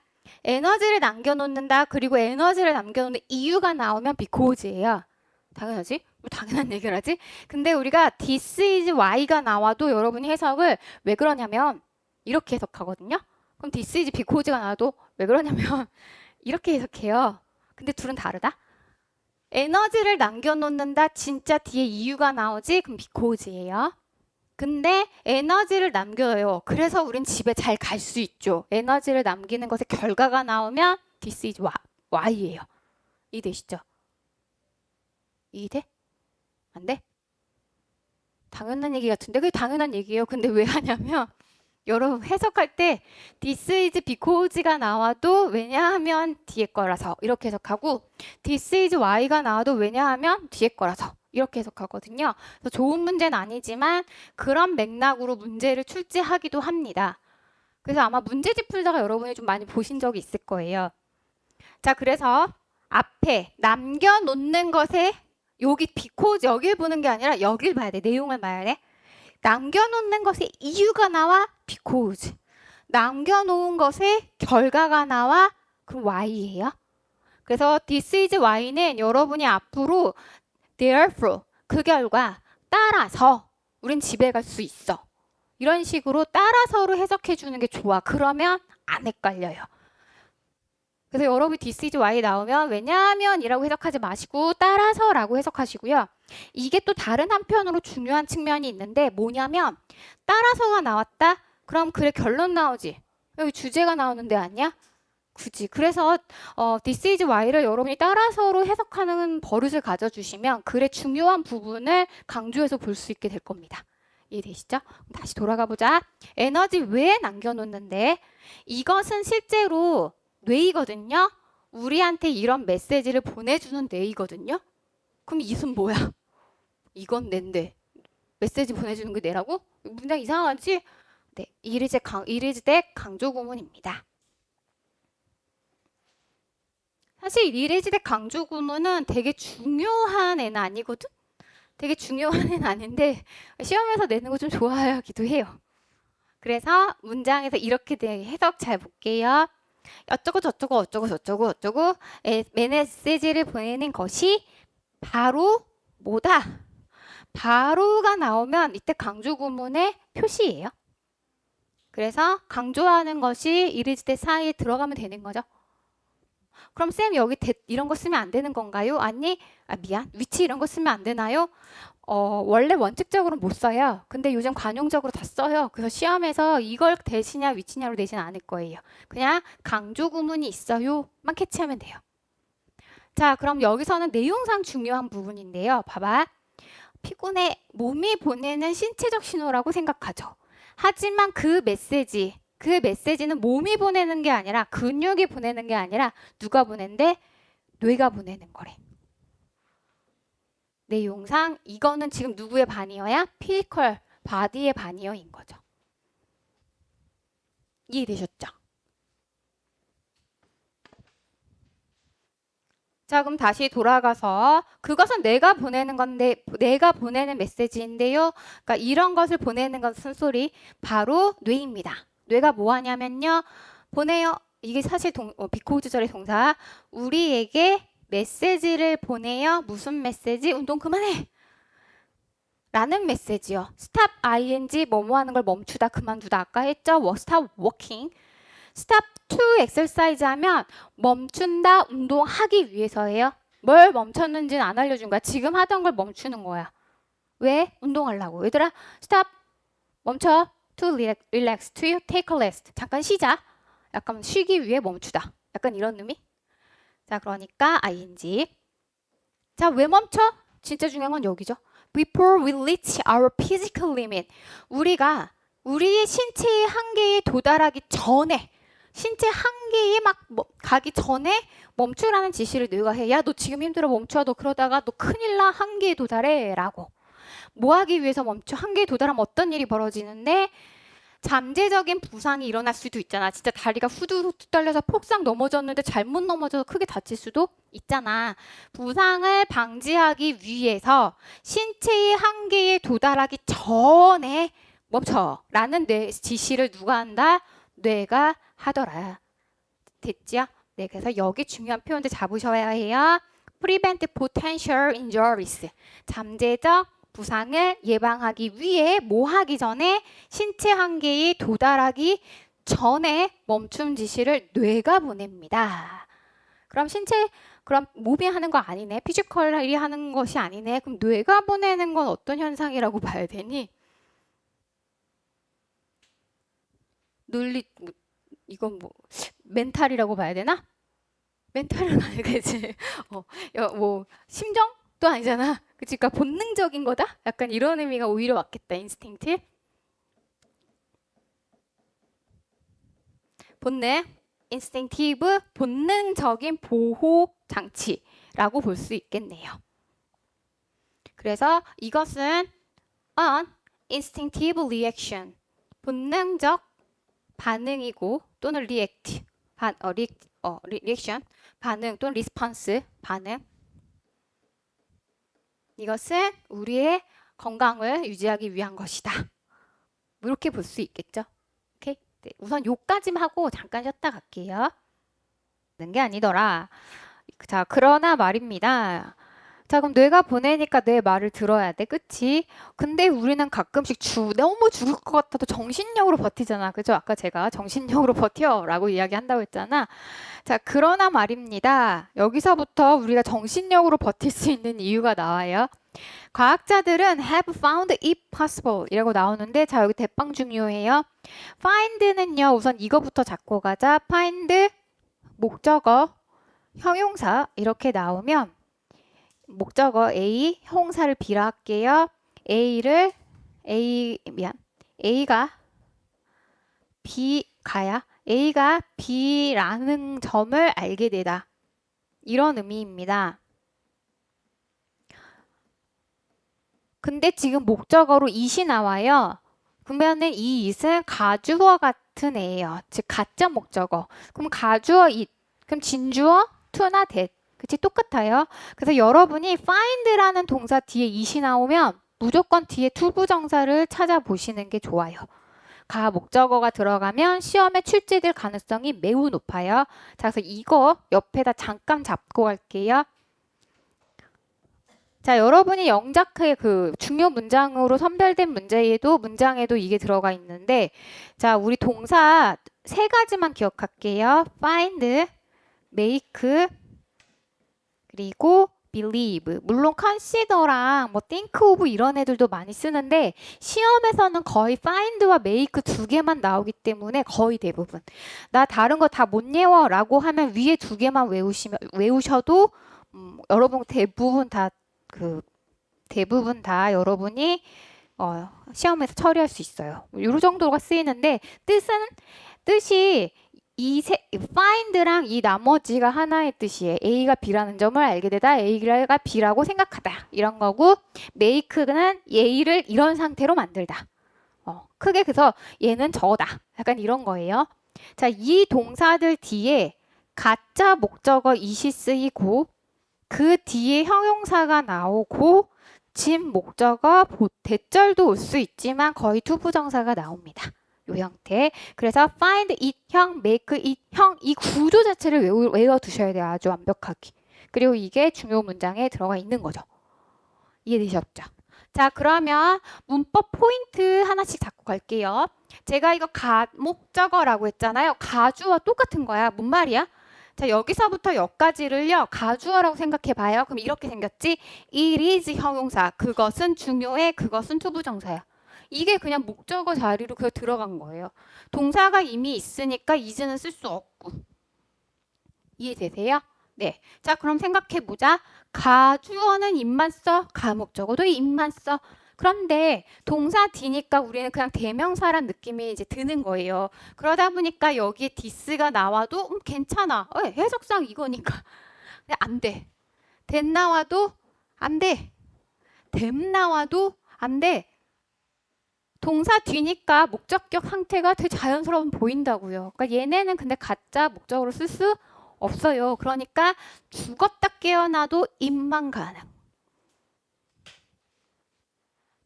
에너지를 남겨놓는다. 그리고 에너지를 남겨놓는 이유가 나오면 because예요. 당연하지? 뭐 당연한 얘기를 하지? 근데 우리가 this is why가 나와도 여러분이 해석을 왜 그러냐면 이렇게 해석하거든요. 그럼 this is because가 나와도 왜 그러냐면 이렇게 해석해요. 근데 둘은 다르다. 에너지를 남겨놓는다. 진짜 뒤에 이유가 나오지? 그럼 because예요. 근데 에너지를 남겨요. 그래서 우린 집에 잘 갈 수 있죠. 에너지를 남기는 것의 결과가 나오면 this is why예요. 이해되시죠? 이해돼? 안 돼? 당연한 얘기 같은데 그게 당연한 얘기예요. 근데 왜 하냐면 여러분 해석할 때 this is because가 나와도 왜냐하면 뒤에 거라서 이렇게 해석하고 this is why가 나와도 왜냐하면 뒤에 거라서 이렇게 해석하거든요. 그래서 좋은 문제는 아니지만 그런 맥락으로 문제를 출제하기도 합니다. 그래서 아마 문제집 풀다가 여러분이 좀 많이 보신 적이 있을 거예요. 자, 그래서 앞에 남겨놓는 것에 여기 because 여길 보는 게 아니라 여길 봐야 돼. 내용을 봐야 돼. 남겨놓는 것에 이유가 나와 because. 남겨놓은 것에 결과가 나와 그럼 why예요. 그래서 this is why는 여러분이 앞으로 therefore 그 결과 따라서 우린 집에 갈 수 있어. 이런 식으로 따라서로 해석해 주는 게 좋아. 그러면 안 헷갈려요. 그래서 여러분 this is why 나오면 왜냐하면 이라고 해석하지 마시고 따라서라고 해석하시고요. 이게 또 다른 한편으로 중요한 측면이 있는데 뭐냐면 따라서가 나왔다? 그럼 글의 결론 나오지. 여기 주제가 나오는데 아니야? 굳이. 그래서 this is why를 여러분이 따라서로 해석하는 버릇을 가져주시면 글의 중요한 부분을 강조해서 볼 수 있게 될 겁니다. 이해되시죠? 다시 돌아가 보자. 에너지 왜 남겨놓는데 이것은 실제로 뇌이거든요. 우리한테 이런 메시지를 보내주는 뇌이거든요. 그럼 이것은 뭐야? 이건 뇌인데 메시지 보내주는 게 뇌라고? 문장 이상하지? 네, 이리즈대 강조 구문입니다. 사실 이리즈대 강조 구문은 되게 중요한 애는 아니거든? 되게 중요한 애는 아닌데 시험에서 내는 거 좀 좋아하기도 해요. 그래서 문장에서 이렇게 해석 잘 볼게요. 어쩌고 저쩌고 어쩌고 저쩌고 어쩌고 메시지를 보내는 것이 바로 뭐다? 바로가 나오면 이때 강조 구문의 표시예요. 그래서 강조하는 것이 이리즈대 사이에 들어가면 되는 거죠. 그럼 쌤 여기 이런 거 쓰면 안 되는 건가요? 아니, 미안. 위치 이런 거 쓰면 안 되나요? 원래 원칙적으로 못 써요. 근데 요즘 관용적으로 다 써요. 그래서 시험에서 이걸 대시냐 위치냐로 내진 않을 거예요. 그냥 강조 구문이 있어요만 캐치하면 돼요. 자, 그럼 여기서는 내용상 중요한 부분인데요. 봐봐. 피곤해 몸이 보내는 신체적 신호라고 생각하죠. 하지만 그 메시지는 몸이 보내는 게 아니라 근육이 보내는 게 아니라 누가 보낸대? 뇌가 보내는 거래. 내용상 이거는 지금 누구의 반이어야? 피지컬 바디의 반이어인 거죠. 이해되셨죠? 자, 그럼 다시 돌아가서 그것은 내가 보내는 건데 내가 보내는 메시지인데요. 그러니까 이런 것을 보내는 것은 소리 바로 뇌입니다. 뇌가 뭐 하냐면요. 보내요. 이게 사실 비코우즈절의 동사. 우리에게 메시지를 보내요. 무슨 메시지? 운동 그만해. 라는 메시지요. stop ing 뭐뭐 하는 걸 멈추다 그만두다 아까 했죠. stop walking. stop to exercise 하면 멈춘다 운동하기 위해서예요. 뭘 멈췄는지는 안 알려준 거야. 지금 하던 걸 멈추는 거야. 왜? 운동하려고. 얘들아 stop 멈춰. to relax, to take a rest. 잠깐 쉬자. 약간 쉬기 위해 멈추다. 약간 이런 의미? 자, 그러니까 ing. 자, 왜 멈춰? 진짜 중요한 건 여기죠. Before we reach our physical limit. 우리가 우리의 신체의 한계에 도달하기 전에 신체 한계에 막 가기 전에 멈추라는 지시를 뇌가 해. 야, 너 지금 힘들어 멈춰. 너 그러다가 너 큰일 나. 한계에 도달해. 라고. 뭐 하기 위해서 멈춰? 한계에 도달하면 어떤 일이 벌어지는데 잠재적인 부상이 일어날 수도 있잖아. 진짜 다리가 후두후두 떨려서 폭삭 넘어졌는데 잘못 넘어져서 크게 다칠 수도 있잖아. 부상을 방지하기 위해서 신체의 한계에 도달하기 전에 멈춰라는 지시를 누가 한다? 뇌가 하더라. 됐죠? 네, 그래서 여기 중요한 표현들 잡으셔야 해요. Prevent potential injuries. 잠재적 부상을 예방하기 위해 뭐 하기 전에 신체 한계에 도달하기 전에 멈춤 지시를 뇌가 보냅니다. 그럼 몸이 하는 거 아니네. 피지컬이 하는 것이 아니네. 그럼 뇌가 보내는 건 어떤 현상이라고 봐야 되니? 이건 뭐 멘탈이라고 봐야 되나? 멘탈은 아니겠지. 뭐 심정도 아니잖아. 그치? 그러니까 본능적인 거다? 약간 이런 의미가 오히려 맞겠다. 인스팅트. 본능. 인스팅티브 본능적인 보호 장치라고 볼 수 있겠네요. 그래서 이것은 an instinctive reaction. 본능적 반응이고 또는 react. 리액션 반응 또는 리스폰스 반응. 이것은 우리의 건강을 유지하기 위한 것이다. 이렇게 볼 수 있겠죠. 오케이. 네, 우선 요까지만 하고 잠깐 쉬었다 갈게요. 는 게 아니더라. 자, 그러나 말입니다. 자, 그럼 뇌가 보내니까 내 말을 들어야 돼. 그치? 근데 우리는 가끔씩 너무 죽을 것 같아도 정신력으로 버티잖아. 그죠? 아까 제가 정신력으로 버텨라고 이야기한다고 했잖아. 자, 그러나 말입니다. 여기서부터 우리가 정신력으로 버틸 수 있는 이유가 나와요. 과학자들은 have found it possible 이라고 나오는데, 자, 여기 대빵 중요해요. find는요, 우선 이거부터 잡고 가자. find, 목적어, 형용사 이렇게 나오면 목적어 A, 형용사를 B라 할게요. A가 A가 B라는 점을 알게 되다. 이런 의미입니다. 근데 지금 목적어로 it이 나와요. 그러면은 이 it은 가주어 같은 애예요. 즉 가짜 목적어. 그럼 가주어 it. 그럼 진주어 to나 that. 그치? 똑같아요. 그래서 여러분이 find라는 동사 뒤에 it이 나오면 무조건 뒤에 투부정사를 찾아보시는 게 좋아요. 가 목적어가 들어가면 시험에 출제될 가능성이 매우 높아요. 자, 그래서 이거 옆에다 잠깐 잡고 갈게요. 자, 여러분이 영작의 그 중요 문장으로 선별된 문장에도 이게 들어가 있는데, 자, 우리 동사 세 가지만 기억할게요. find, make, 그리고 believe. 물론 consider랑 뭐 think of 이런 애들도 많이 쓰는데 시험에서는 거의 find와 make 두 개만 나오기 때문에 거의 대부분 나 다른 거 다 못 외워 라고 하면 위에 두 개만 외우셔도 여러분 대부분 다 여러분이 시험에서 처리할 수 있어요. 이 정도가 쓰이는데 뜻이 find랑 이 나머지가 하나의 뜻이에요. A가 B라는 점을 알게 되다. A가 B라고 생각하다. 이런 거고, make는 A를 이런 상태로 만들다. 크게 그래서 얘는 저다. 약간 이런 거예요. 자, 이 동사들 뒤에 가짜 목적어 it이 쓰이고 그 뒤에 형용사가 나오고 진 목적어 대절도 올 수 있지만 거의 투부정사가 나옵니다. 이 형태. 그래서 find it 형, make it 형 이 구조 자체를 외워두셔야 돼요. 아주 완벽하게. 그리고 이게 중요 문장에 들어가 있는 거죠. 이해되셨죠? 자, 그러면 문법 포인트 하나씩 잡고 갈게요. 제가 이거 가목적어라고 했잖아요. 가주어 똑같은 거야. 뭔 말이야? 자, 여기서부터 여기까지를요. 가주어라고 생각해 봐요. 그럼 이렇게 생겼지? It is 형용사. 그것은 중요해. 그것은 투부정사야. 이게 그냥 목적어 자리로 그냥 들어간 거예요. 동사가 이미 있으니까 is는 쓸 수 없고. 이해되세요? 네. 자, 그럼 생각해 보자. 가주어는 it만 써. 가목적어도 it만 써. 그런데 동사 뒤니까 우리는 그냥 대명사란 느낌이 이제 드는 거예요. 그러다 보니까 여기에 this가 나와도 괜찮아. 해석상 이거니까. 근데 안 돼. that 나와도 안 돼. them 나와도 안 돼. 동사 뒤니까 목적격 상태가 되게 자연스러워 보인다고요. 그러니까 얘네는 근데 가짜 목적으로 쓸 수 없어요. 그러니까 죽었다 깨어나도 it만 가능.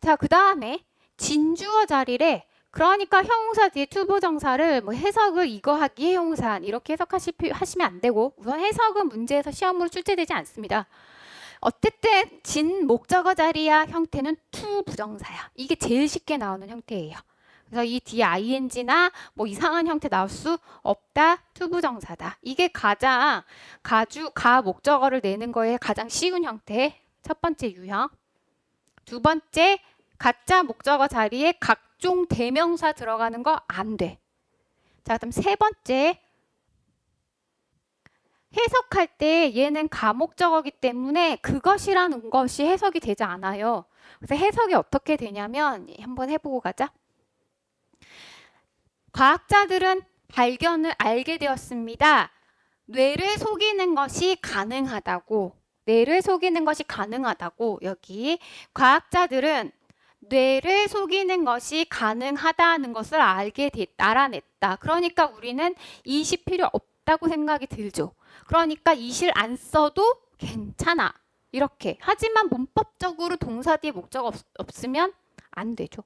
자, 그 다음에 진주어 자리래. 그러니까 형용사 뒤에 투부정사를 뭐 해석을 이거 하기 형용사 이렇게 해석하시면 안 되고 우선 해석은 문제에서 시험으로 출제되지 않습니다. 어쨌든 진 목적어 자리야 형태는 투 부정사야. 이게 제일 쉽게 나오는 형태예요. 그래서 이 뒤에 ing나 뭐 이상한 형태 나올 수 없다. 투 부정사다. 이게 가장 가 목적어를 내는 거에 가장 쉬운 형태. 첫 번째 유형. 두 번째 가짜 목적어 자리에 각종 대명사 들어가는 거 안 돼. 자, 그럼 세 번째. 해석할 때 얘는 가목적어기 때문에 그것이라는 것이 해석이 되지 않아요. 그래서 해석이 어떻게 되냐면 한번 해보고 가자. 과학자들은 발견을 알게 되었습니다. 뇌를 속이는 것이 가능하다고. 뇌를 속이는 것이 가능하다고. 여기 과학자들은 뇌를 속이는 것이 가능하다는 것을 알아냈다. 그러니까 우리는 it이 필요 없다고 생각이 들죠. 그러니까 it을 안 써도 괜찮아. 이렇게. 하지만 문법적으로 동사 뒤에 목적 없으면 안 되죠.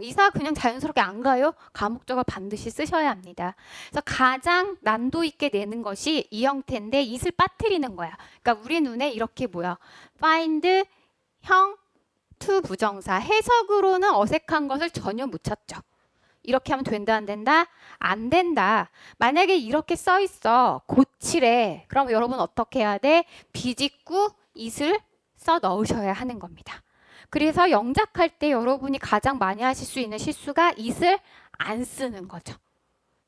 이사 그냥 자연스럽게 안 가요? 가목적을 반드시 쓰셔야 합니다. 그래서 가장 난도 있게 내는 것이 이 형태인데 it을 빠뜨리는 거야. 그러니까 우리 눈에 이렇게 보여. find 형 to 부정사 해석으로는 어색한 것을 전혀 못 찾죠. 이렇게 하면 된다 안 된다? 안 된다. 만약에 이렇게 써 있어. 고치래. 그럼 여러분 어떻게 해야 돼? 비집고 it을 써 넣으셔야 하는 겁니다. 그래서 영작할 때 여러분이 가장 많이 하실 수 있는 실수가 it을 안 쓰는 거죠.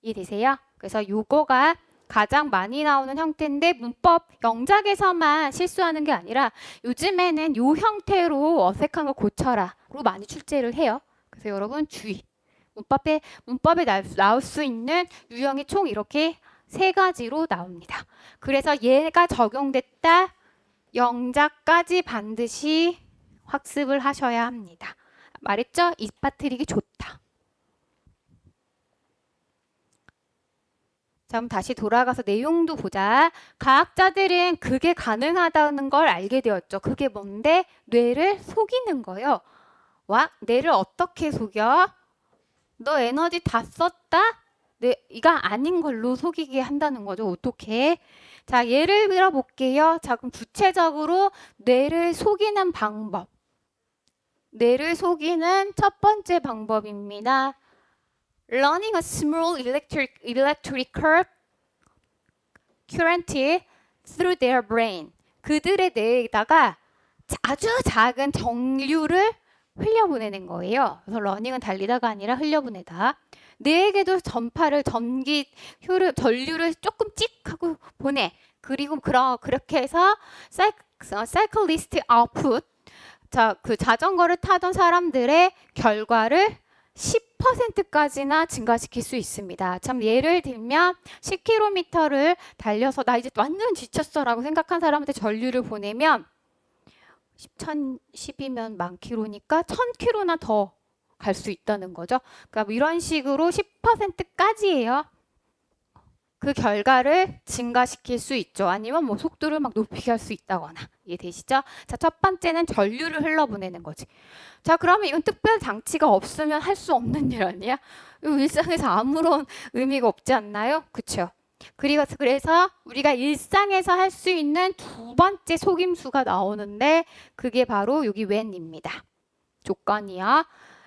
이해되세요? 그래서 요거가 가장 많이 나오는 형태인데 문법 영작에서만 실수하는 게 아니라 요즘에는 요 형태로 어색한 거 고쳐라로 많이 출제를 해요. 그래서 여러분 주의. 문법에 나올 수 있는 유형이 총 이렇게 3가지로 나옵니다. 그래서 얘가 적용됐다. 영작까지 반드시 학습을 하셔야 합니다. 말했죠? 이 빠뜨리기 좋다. 자, 그럼 다시 돌아가서 내용도 보자. 과학자들은 그게 가능하다는 걸 알게 되었죠. 그게 뭔데? 뇌를 속이는 거예요. 와, 뇌를 어떻게 속여? 너 에너지 다 썼다? 이가 아닌 걸로 속이게 한다는 거죠. 어떻게? 자, 예를 들어 볼게요. 자, 그럼 구체적으로 뇌를 속이는 방법. 뇌를 속이는 첫 번째 방법입니다. Running a small electric current through their brain. 그들의 뇌에다가 아주 작은 정류를 흘려보내는 거예요. 그래서 러닝은 달리다가 아니라 흘려보내다. 뇌에게도 전류를 조금 찍 하고 보내. 그리고 그렇게 해서 사이클리스트 아웃풋. 자, 그 자전거를 타던 사람들의 결과를 10%까지나 증가시킬 수 있습니다. 참 예를 들면 10km를 달려서 나 이제 완전 지쳤어라고 생각한 사람한테 전류를 보내면 10이면 10,000km니까 1,000km나 더 갈 수 있다는 거죠. 그러니까 이런 식으로 10%까지예요. 그 결과를 증가시킬 수 있죠. 아니면 뭐 속도를 막 높이게 할 수 있다거나. 이해되시죠? 자, 첫 번째는 전류를 흘러보내는 거지. 자, 그러면 이건 특별 장치가 없으면 할 수 없는 일 아니야? 일상에서 아무런 의미가 없지 않나요? 그렇죠? 그래서 우리가 일상에서 할 수 있는 두 번째 속임수가 나오는데 그게 바로 여기 when입니다. 조건이요.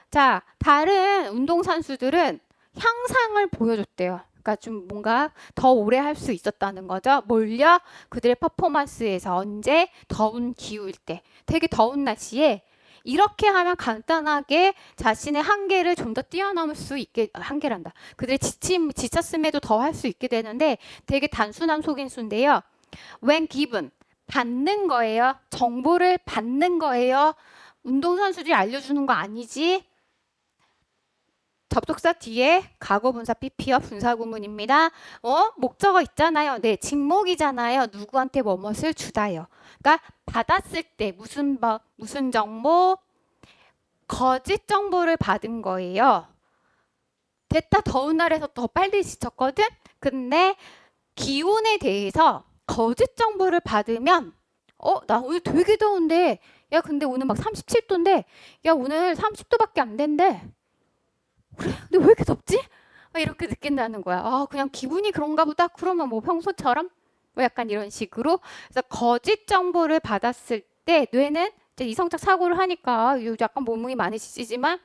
자, 다른 운동선수들은 향상을 보여줬대요. 그러니까 좀 뭔가 더 오래 할 수 있었다는 거죠. 뭘요? 그들의 퍼포먼스에서 언제? 더운 기후일 때. 되게 더운 날씨에 이렇게 하면 간단하게 자신의 한계를 좀 더 뛰어넘을 수 있게, 한계란다. 그들이 지쳤음에도 더 할 수 있게 되는데 되게 단순한 속임수인데요. when given, 받는 거예요. 정보를 받는 거예요. 운동선수들이 알려주는 거 아니지. 접속사 뒤에 과거분사 PP어 분사구문입니다. 목적어 있잖아요. 네, 직목이잖아요. 누구한테 뭐뭇을 주다요. 그러니까 받았을 때 무슨 정보? 거짓 정보를 받은 거예요. 됐다 더운 날에서 더 빨리 지쳤거든? 근데 기온에 대해서 거짓 정보를 받으면 나 오늘 되게 더운데 야 근데 오늘 막 37도인데 야 오늘 30도밖에 안 된대. 그래, 근데 왜 이렇게 덥지? 이렇게 느낀다는 거야. 그냥 기분이 그런가 보다. 그러면 뭐 평소처럼 뭐 약간 이런 식으로. 그래서 거짓 정보를 받았을 때 뇌는 이제 이성적 사고를 하니까 약간 몸이 많이 지치지만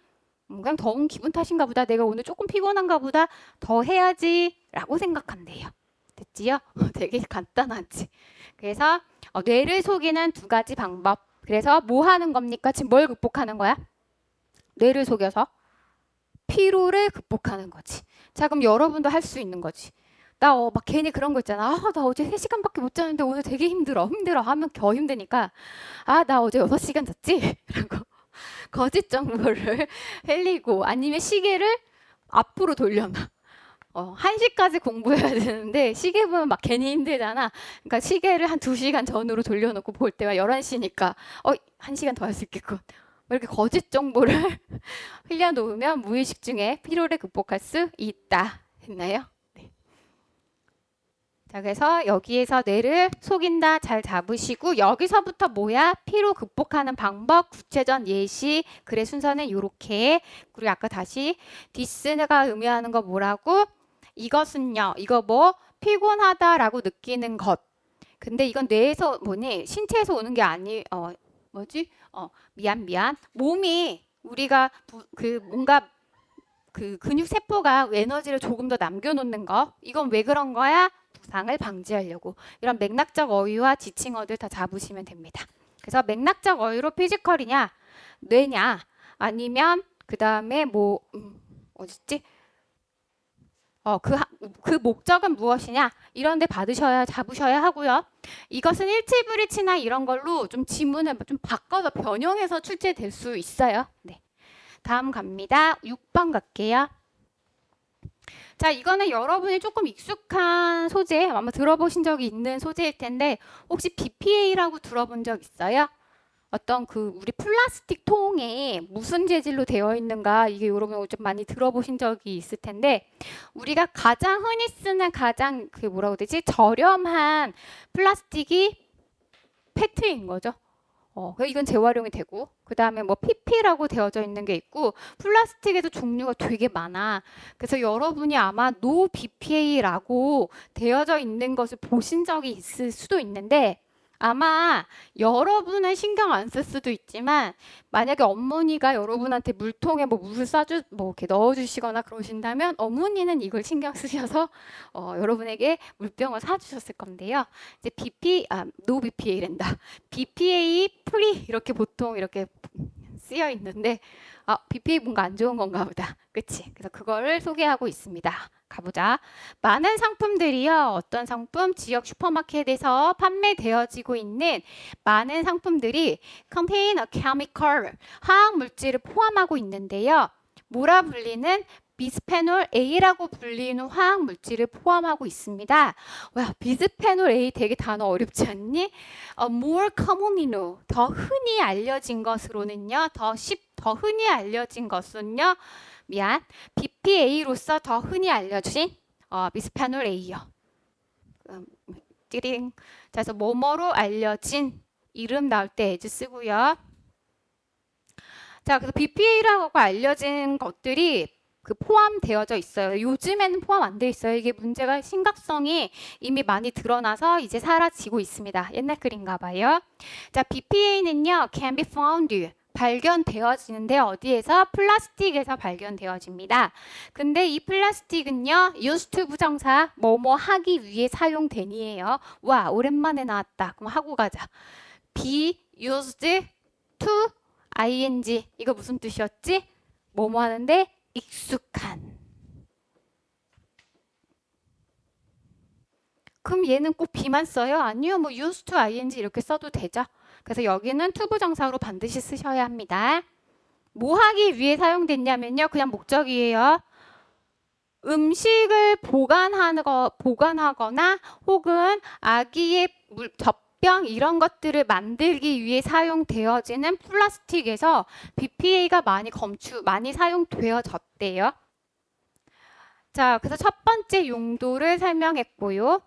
그냥 더운 기분 탓인가 보다. 내가 오늘 조금 피곤한가 보다. 더 해야지라고 생각한대요. 됐지요? 되게 간단하지. 그래서 뇌를 속이는 2가지 방법. 그래서 뭐 하는 겁니까? 지금 뭘 극복하는 거야? 뇌를 속여서 피로를 극복하는 거지. 자, 그럼 여러분도 할 수 있는 거지. 나 막 괜히 그런 거 있잖아. 나 어제 3시간밖에 못 잤는데 오늘 되게 힘들어 하면 더 힘드니까 나 어제 6시간 잤지? 라고 거짓 정보를 흘리고 아니면 시계를 앞으로 돌려놔. 1시까지 공부해야 되는데 시계 보면 막 괜히 힘들잖아. 그러니까 시계를 한 2시간 전으로 돌려놓고 볼 때가 11시니까 1시간 더 할 수 있겠군. 이렇게 거짓 정보를 흘려놓으면 무의식 중에 피로를 극복할 수 있다. 했나요? 네. 자, 그래서 여기에서 뇌를 속인다 잘 잡으시고 여기서부터 뭐야? 피로 극복하는 방법, 구체적 예시, 글의 순서는 요렇게. 그리고 아까 다시 this가 의미하는 거 뭐라고? 이것은요. 이거 뭐 피곤하다라고 느끼는 것. 근데 이건 뇌에서 뭐니? 신체에서 오는 게 아니 뭐지? 미안. 몸이 우리가 뭔가 그 근육 세포가 에너지를 조금 더 남겨놓는 거. 이건 왜 그런 거야? 부상을 방지하려고. 이런 맥락적 어휘와 지칭어들 다 잡으시면 됩니다. 그래서 맥락적 어휘로 피지컬이냐, 뇌냐, 아니면 그 다음에 뭐 어딨지? 그 목적은 무엇이냐? 이런 데 잡으셔야 하고요. 이것은 일치불일치나 이런 걸로 좀 지문을 좀 바꿔서 변형해서 출제될 수 있어요. 네. 다음 갑니다. 6번 갈게요. 자, 이거는 여러분이 조금 익숙한 소재, 아마 들어보신 적이 있는 소재일 텐데 혹시 BPA라고 들어본 적 있어요? 어떤 우리 플라스틱 통에 무슨 재질로 되어 있는가 이게 여러분 좀 많이 들어보신 적이 있을 텐데 우리가 가장 흔히 쓰는 가장 뭐라고 해야 되지? 저렴한 플라스틱이 페트인 거죠. 이건 재활용이 되고 그 다음에 뭐 PP라고 되어져 있는 게 있고 플라스틱에도 종류가 되게 많아. 그래서 여러분이 아마 No BPA라고 되어져 있는 것을 보신 적이 있을 수도 있는데 아마 여러분은 신경 안 쓸 수도 있지만 만약에 어머니가 여러분한테 물통에 뭐 물을 뭐 이렇게 넣어주시거나 그러신다면 어머니는 이걸 신경 쓰셔서 여러분에게 물병을 사주셨을 건데요. 이제 No BPA란다. BPA 프리 이렇게 보통 이렇게 쓰여 있는데 BPA 뭔가 안 좋은 건가 보다. 그치? 그래서 그거를 소개하고 있습니다. 가보자. 많은 상품들이요. 어떤 상품? 지역 슈퍼마켓에서 판매되어지고 있는 많은 상품들이 contain a chemical, 화학 물질을 포함하고 있는데요. 뭐라 불리는? 비스페놀 A라고 불리는 화학 물질을 포함하고 있습니다. 와, 비스페놀 A 되게 단어 어렵지 않니? more commonly known, 더 흔히 알려진 것으로는요. 더 흔히 알려진 것은요. BPA로서 더 흔히 알려진 비스페놀 A요. 띠링. 자, 그래서 뭐뭐로 알려진 이름 나올 때 as 쓰고요. 자, 그래서 BPA라고 알려진 것들이 포함되어져 있어요. 요즘에는 포함 안 돼 있어요. 이게 문제가 심각성이 이미 많이 드러나서 이제 사라지고 있습니다. 옛날 글인가 봐요. 자, BPA는요, can be found. 발견되어지는데 어디에서? 플라스틱에서 발견되어집니다. 근데 이 플라스틱은요, used to 부정사 뭐뭐 하기 위해 사용되니에요. 와, 오랜만에 나왔다. 그럼 하고 가자. be used to ing. 이거 무슨 뜻이었지? 뭐뭐 하는데 익숙한. 그럼 얘는 꼭 be만 써요? 아니요. 뭐 used to ing 이렇게 써도 되죠. 그래서 여기는 to 부정사로 반드시 쓰셔야 합니다. 뭐 하기 위해 사용됐냐면요. 그냥 목적이에요. 음식을 보관하거나 혹은 아기의 젖병 이런 것들을 만들기 위해 사용되어지는 플라스틱에서 BPA가 많이 사용되어졌대요. 자, 그래서 첫 번째 용도를 설명했고요.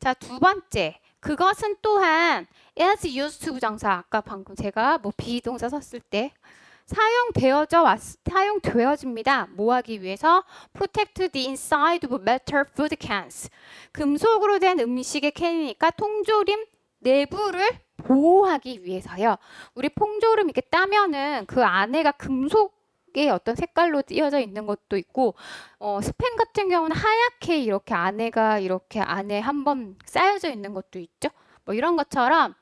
자, 두 번째. 그것은 또한 as used to 부정사 아까 방금 제가 뭐 비동사 썼을 때 사용되어집니다. 뭐 하기 위해서? Protect the inside of metal food cans. 금속으로 된 음식의 캔이니까 통조림 내부를 보호하기 위해서요. 우리 통조림 이렇게 따면은 그 안에가 금속의 어떤 색깔로 띄어져 있는 것도 있고 스팸 같은 경우는 하얗게 이렇게 안에 한번 쌓여져 있는 것도 있죠. 뭐 이런 것처럼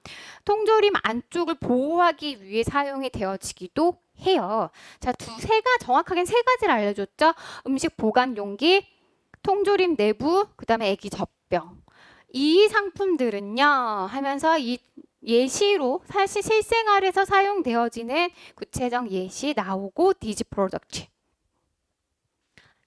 통조림 안쪽을 보호하기 위해 사용이 되어지기도 해요. 자, 정확하게 세 가지를 알려줬죠. 음식 보관 용기, 통조림 내부, 그 다음에 애기 젖병. 이 상품들은요 하면서 이 예시로 사실 실생활에서 사용되어지는 구체적 예시 나오고 디지 프로덕트.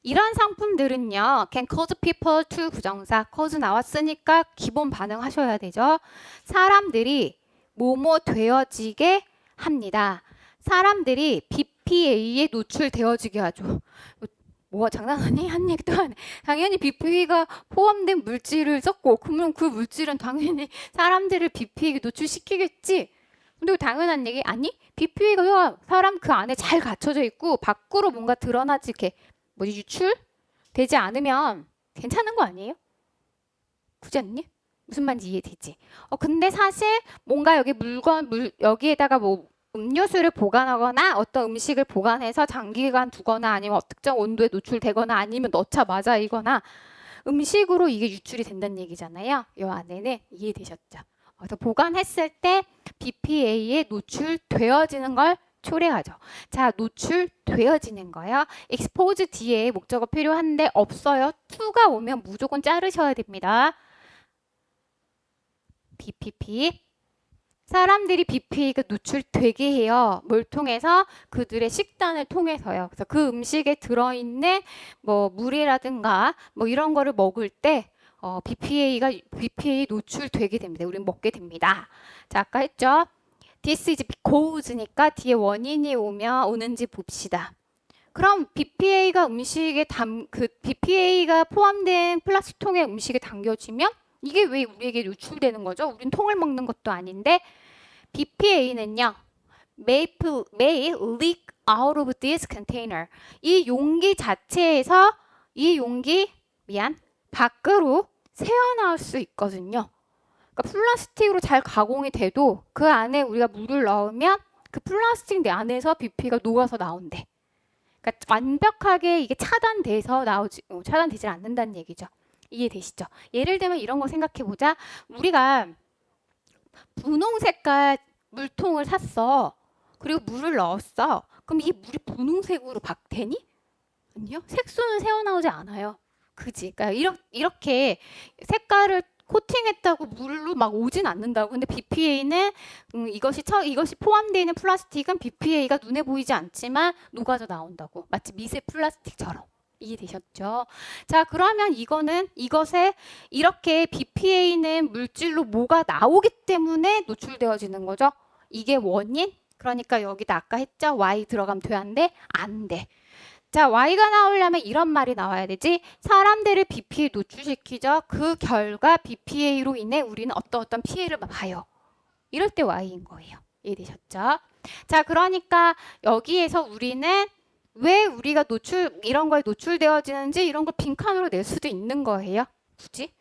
이런 상품들은요 can cause people to 부정사 cause 나왔으니까 기본 반응하셔야 되죠. 사람들이 뭐뭐 되어지게 합니다. 사람들이 BPA에 노출되어지게 하죠. 뭐가 장난하니? 한 얘기도 안 해. 당연히 BPA가 포함된 물질을 썼고 그러면 그 물질은 당연히 사람들을 BPA에 노출시키겠지. 근데 당연한 얘기 아니? BPA가 사람 그 안에 잘 갖춰져 있고 밖으로 뭔가 드러나지 이렇게 뭐지 유출되지 않으면 괜찮은 거 아니에요? 그렇지 않니? 무슨 말인지 이해되지? 근데 사실 뭔가 여기 여기에다가 뭐 음료수를 보관하거나 어떤 음식을 보관해서 장기간 두거나 아니면 특정 온도에 노출되거나 아니면 넣자마자이거나 음식으로 이게 유출이 된다는 얘기잖아요. 이 안에는 이해되셨죠? 그래서 보관했을 때 BPA에 노출되어지는 걸 초래하죠. 자, 노출되어지는 거요. expose 뒤에 목적어 필요한데 없어요. to가 오면 무조건 자르셔야 됩니다. BPP. 사람들이 BPA가 노출되게 해요. 뭘 통해서? 그들의 식단을 통해서요. 그래서 그 음식에 들어있는 뭐 물이라든가 뭐 이런 거를 먹을 때 BPA 노출되게 됩니다. 우리는 먹게 됩니다. 자, 아까 했죠? This is because니까 뒤에 원인이 오는지 봅시다. 그럼 BPA가 BPA가 포함된 플라스틱 통에 음식에 담겨지면 이게 왜 우리에게 노출되는 거죠? 우린 통을 먹는 것도 아닌데 BPA는요. may leak out of this container. 이 용기 자체에서 밖으로 새어나올 수 있거든요. 그러니까 플라스틱으로 잘 가공이 돼도 그 안에 우리가 물을 넣으면 그 플라스틱 내 안에서 BPA가 녹아서 나온대. 그러니까 완벽하게 이게 차단되질 않는다는 얘기죠. 이해되시죠? 예를 들면 이런 거 생각해 보자. 우리가 분홍 색깔 물통을 샀어. 그리고 물을 넣었어. 그럼 이 물이 분홍색으로 되니? 아니요. 색소는 새어나오지 않아요. 그지? 그러니까 이렇게 색깔을 코팅했다고 물로 막 오진 않는다고. 근데 BPA는 이것이 포함되어 있는 플라스틱은 BPA가 눈에 보이지 않지만 녹아져 나온다고. 마치 미세 플라스틱처럼. 이해되셨죠? 자, 그러면 이것에 이렇게 BPA는 물질로 뭐가 나오기 때문에 노출되어지는 거죠. 이게 원인? 그러니까 여기다 아까 했죠? Y 들어가면 돼안돼? 안 돼. 자, Y가 나오려면 이런 말이 나와야 되지. 사람들을 BPA에 노출시키죠. 그 결과 BPA로 인해 우리는 어떤 피해를 봐요. 이럴 때 Y인 거예요. 이해되셨죠? 자, 그러니까 여기에서 우리는 왜 우리가 이런 거에 노출되어지는지 이런 걸 빈칸으로 낼 수도 있는 거예요. 굳이?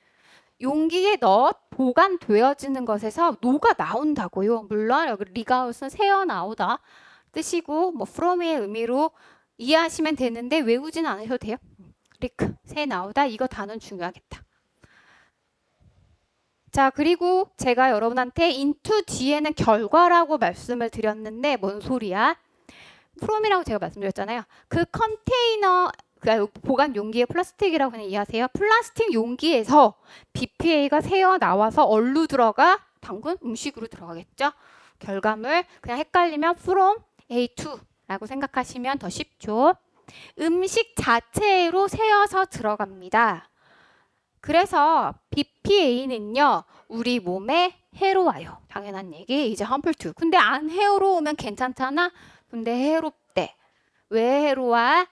용기에 넣어 보관되어지는 것에서 녹아 나온다고요. 물론 여기 리가웃은 새어 나오다 뜻이고 뭐 from의 의미로 이해하시면 되는데 외우지는 않으셔도 돼요. 리크, 새 나오다 이거 단어는 중요하겠다. 자, 그리고 제가 여러분한테 into 뒤에는 결과라고 말씀을 드렸는데 뭔 소리야? from이라고 제가 말씀드렸잖아요. 그 컨테이너 보관 용기의 플라스틱이라고 그냥 이해하세요. 플라스틱 용기에서 BPA가 새어 나와서 얼루 들어가? 당근 음식으로 들어가겠죠. 결과물 그냥 헷갈리면 from A2라고 생각하시면 더 쉽죠. 음식 자체로 새어서 들어갑니다. 그래서 BPA는요. 우리 몸에 해로워요. 당연한 얘기. 이제 harmful to. 근데 안 해로우면 괜찮잖아. 근데 해롭대. 왜 해로워?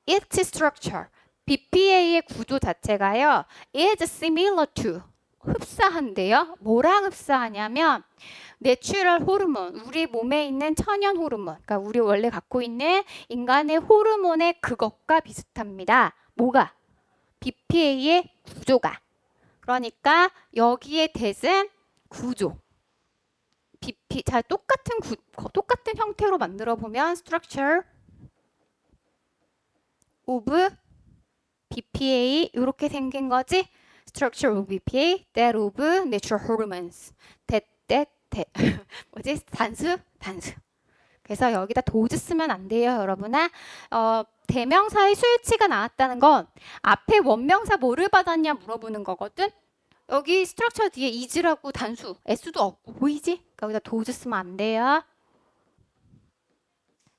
Its structure. BPA의 구조 자체가요. is similar to. 흡사한데요. 뭐랑 흡사하냐면 내추럴 호르몬, 우리 몸에 있는 천연 호르몬, 그러니까 우리 원래 갖고 있는 인간의 호르몬의 그것과 비슷합니다. 뭐가? BPA의 구조가. 그러니까 여기에 대은 구조. 자, 똑같은 형태로 만들어 보면 structure of BPA 이렇게 생긴 거지. structure of BPA, that of natural hormones. 뭐지? 단수. 그래서 여기다 도즈 쓰면 안 돼요, 여러분아. 대명사의 수일치가 나왔다는 건 앞에 원명사 뭐를 받았냐 물어보는 거거든. 여기 스트럭처 뒤에 is라고 단수, s도 없고 보이지? 그러니까 여기다 도즈 쓰면 안 돼요.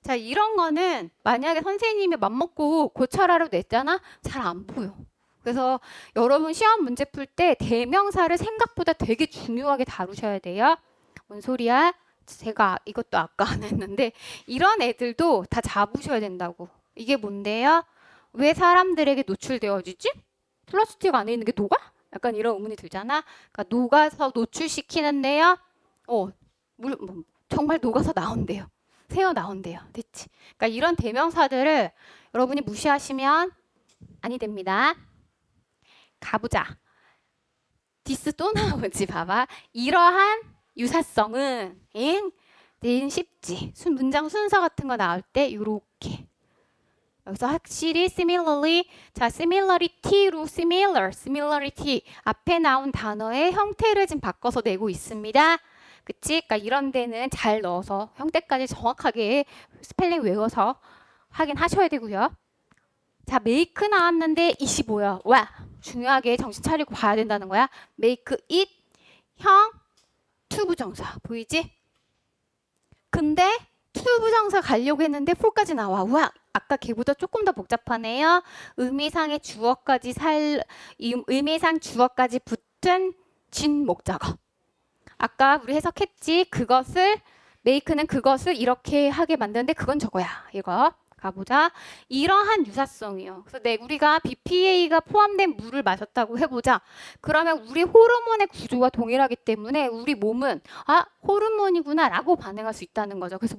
자, 이런 거는 만약에 선생님이 맘먹고 고쳐라로 냈잖아? 잘 안 보여. 그래서 여러분 시험 문제 풀 때 대명사를 생각보다 되게 중요하게 다루셔야 돼요. 뭔 소리야? 제가 이것도 아까 안 했는데 이런 애들도 다 잡으셔야 된다고. 이게 뭔데요? 왜 사람들에게 노출되어지지? 플라스틱 안에 있는 게 녹아? 약간 이런 의문이 들잖아. 그러니까 녹아서 노출시키는데요. 정말 녹아서 나온대요. 새어 나온대요. 됐지? 그러니까 이런 대명사들을 여러분이 무시하시면 아니 됩니다. 가보자. 디스 또 나오지 봐봐. 이러한 유사성은 내인 쉽지. 문장 순서 같은 거 나올 때 요렇게. 여기서 확실히 similarly, 자 similarity로 similarity 앞에 나온 단어의 형태를 지금 바꿔서 내고 있습니다. 그치? 그러니까 이런 데는 잘 넣어서 형태까지 정확하게 스펠링 외워서 확인하셔야 되고요. 자, make 나왔는데 25야. 와, 중요하게 정신 차리고 봐야 된다는 거야. make it 형 to 부정사 보이지? 근데 to 부정사 가려고 했는데 for까지 나와. 우와, 아까 걔보다 조금 더 복잡하네요. 의미상의 주어까지 의미상 주어까지 붙은 진 목적어. 아까 우리 해석했지. 그것을 make는 그것을 이렇게 하게 만드는데 그건 저거야. 이거 가보자. 이러한 유사성이요. 그래서 우리가 BPA가 포함된 물을 마셨다고 해보자. 그러면 우리 호르몬의 구조와 동일하기 때문에 우리 몸은 호르몬이구나 라고 반응할 수 있다는 거죠. 그래서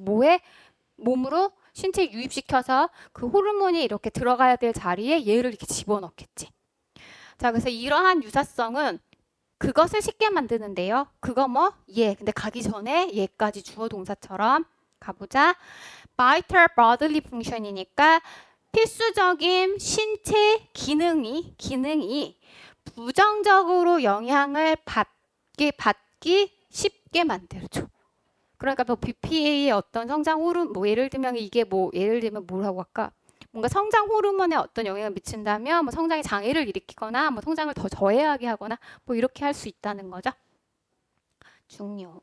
몸으로 신체에 유입시켜서 그 호르몬이 이렇게 들어가야 될 자리에 얘를 이렇게 집어넣겠지. 자, 그래서 이러한 유사성은 그것을 쉽게 만드는데요. 그거 근데 가기 전에 얘까지 주어 동사처럼 가보자. vital bodily function이니까 필수적인 신체 기능이 부정적으로 영향을 받기 쉽게 만들죠. 그러니까 BPA의 어떤 성장 호르몬, 예를 들면 뭐라고 할까? 뭔가 성장 호르몬에 어떤 영향을 미친다면 성장에 장애를 일으키거나 성장을 더 저해하게 하거나 이렇게 할 수 있다는 거죠. 중요.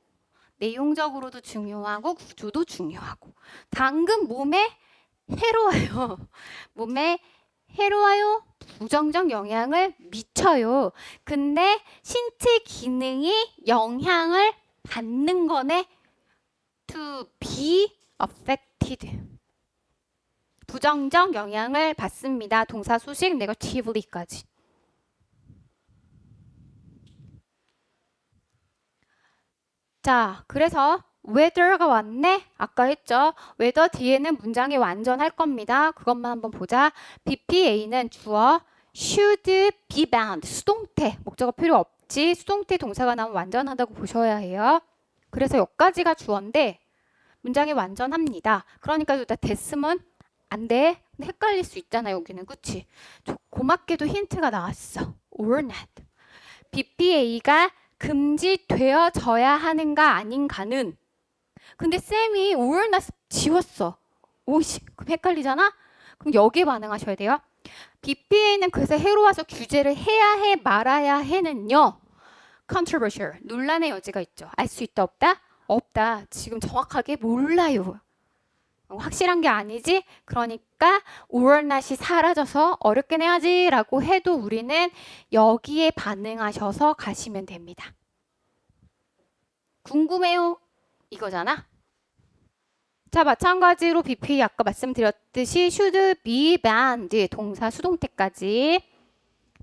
내용적으로도 중요하고 구조도 중요하고. 당근 몸에 해로워요. 몸에 해로워요. 부정적 영향을 미쳐요. 근데 신체 기능이 영향을 받는 거네. To be affected. 부정적 영향을 받습니다. 동사 수식 negatively까지. 자, 그래서 whether가 왔네. 아까 했죠. whether 뒤에는 문장이 완전할 겁니다. 그것만 한번 보자. BPA는 주어 should be bound. 수동태. 목적어 필요 없지. 수동태 동사가 나오면 완전하다고 보셔야 해요. 그래서 여기까지가 주어인데 문장이 완전합니다. 그러니까 여기다 됐으면 안 돼. 헷갈릴 수 있잖아, 여기는. 그치? 고맙게도 힌트가 나왔어. or not. BPA가 금지되어져야 하는가 아닌가는. 근데 쌤이 or not 지웠어. 오씨, 그럼 헷갈리잖아? 그럼 여기에 반응하셔야 돼요. BPA는 그래서 해로워서 규제를 해야 해 말아야 해는요. controversial. 논란의 여지가 있죠. 알 수 있다 없다? 없다. 지금 정확하게 몰라요. 확실한 게 아니지. 그러니까 or not이 사라져서 어렵게 내야지 라고 해도 우리는 여기에 반응하셔서 가시면 됩니다. 궁금해요? 이거잖아. 자, 마찬가지로 BPA 아까 말씀드렸듯이 should be banned 동사 수동태까지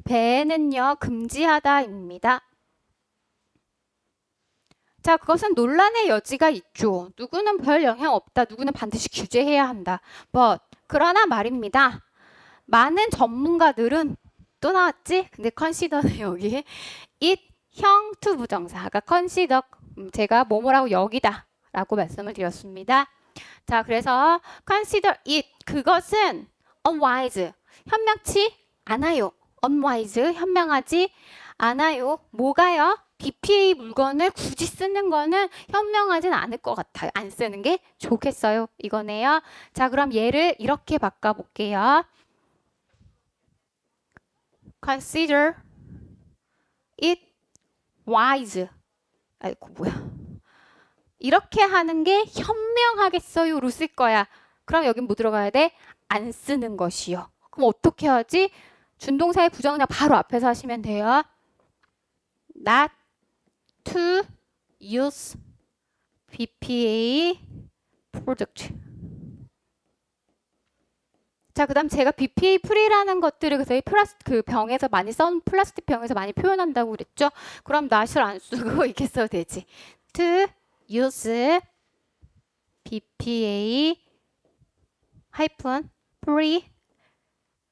배는요 금지하다입니다. 자, 그것은 논란의 여지가 있죠. 누구는 별 영향 없다. 누구는 반드시 규제해야 한다. 그러나 말입니다. 많은 전문가들은 또 나왔지? 근데 consider는 여기 it 형 to 부정사가 consider 제가 뭐뭐라고 여기다 라고 말씀을 드렸습니다. 자, 그래서 consider it 그것은 unwise 현명치 않아요. unwise 현명하지 않아요. 뭐가요? BPA 물건을 굳이 쓰는 거는 현명하진 않을 것 같아요. 안 쓰는 게 좋겠어요. 이거네요. 자, 그럼 얘를 이렇게 바꿔볼게요. Consider it wise. 아이고 뭐야. 이렇게 하는 게 현명하겠어요로 쓸 거야. 그럼 여긴 뭐 들어가야 돼? 안 쓰는 것이요. 그럼 어떻게 하지? 준동사의 부정은 바로 앞에서 하시면 돼요. Not to use BPA product. 자, 그다음 제가 BPA 프리라는 것들을 그래서 그 병에서 많이 썬 플라스틱 병에서 많이 표현한다고 그랬죠. 그럼 not을 안 쓰고 이렇게 써도 되지. To use BPA 하이픈 free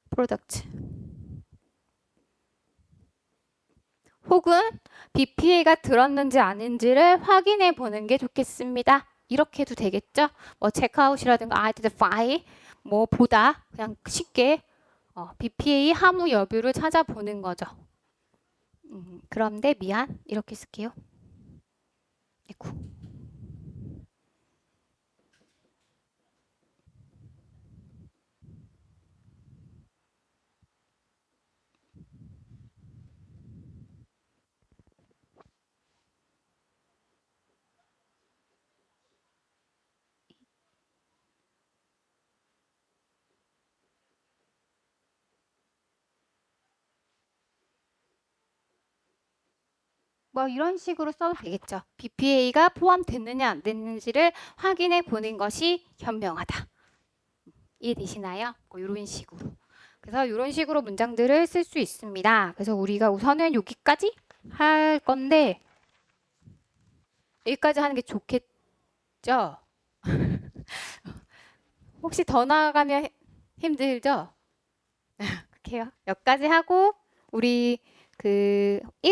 product. 혹은 BPA가 들었는지 아닌지를 확인해 보는 게 좋겠습니다. 이렇게 해도 되겠죠? 뭐 체크아웃이라든가 identify 뭐 보다 그냥 쉽게 BPA 함유 여부를 찾아보는 거죠. 그런데 미안 이렇게 쓸게요. 아이고. 뭐 이런 식으로 써도 되겠죠. BPA가 포함됐느냐 안 됐는지를 확인해 보는 것이 현명하다. 이해되시나요? 뭐 이런 식으로. 그래서 이런 식으로 문장들을 쓸 수 있습니다. 그래서 우리가 우선은 여기까지 할 건데 여기까지 하는 게 좋겠죠? 혹시 더 나아가면 힘들죠? 그렇게요. 여기까지 하고 우리 그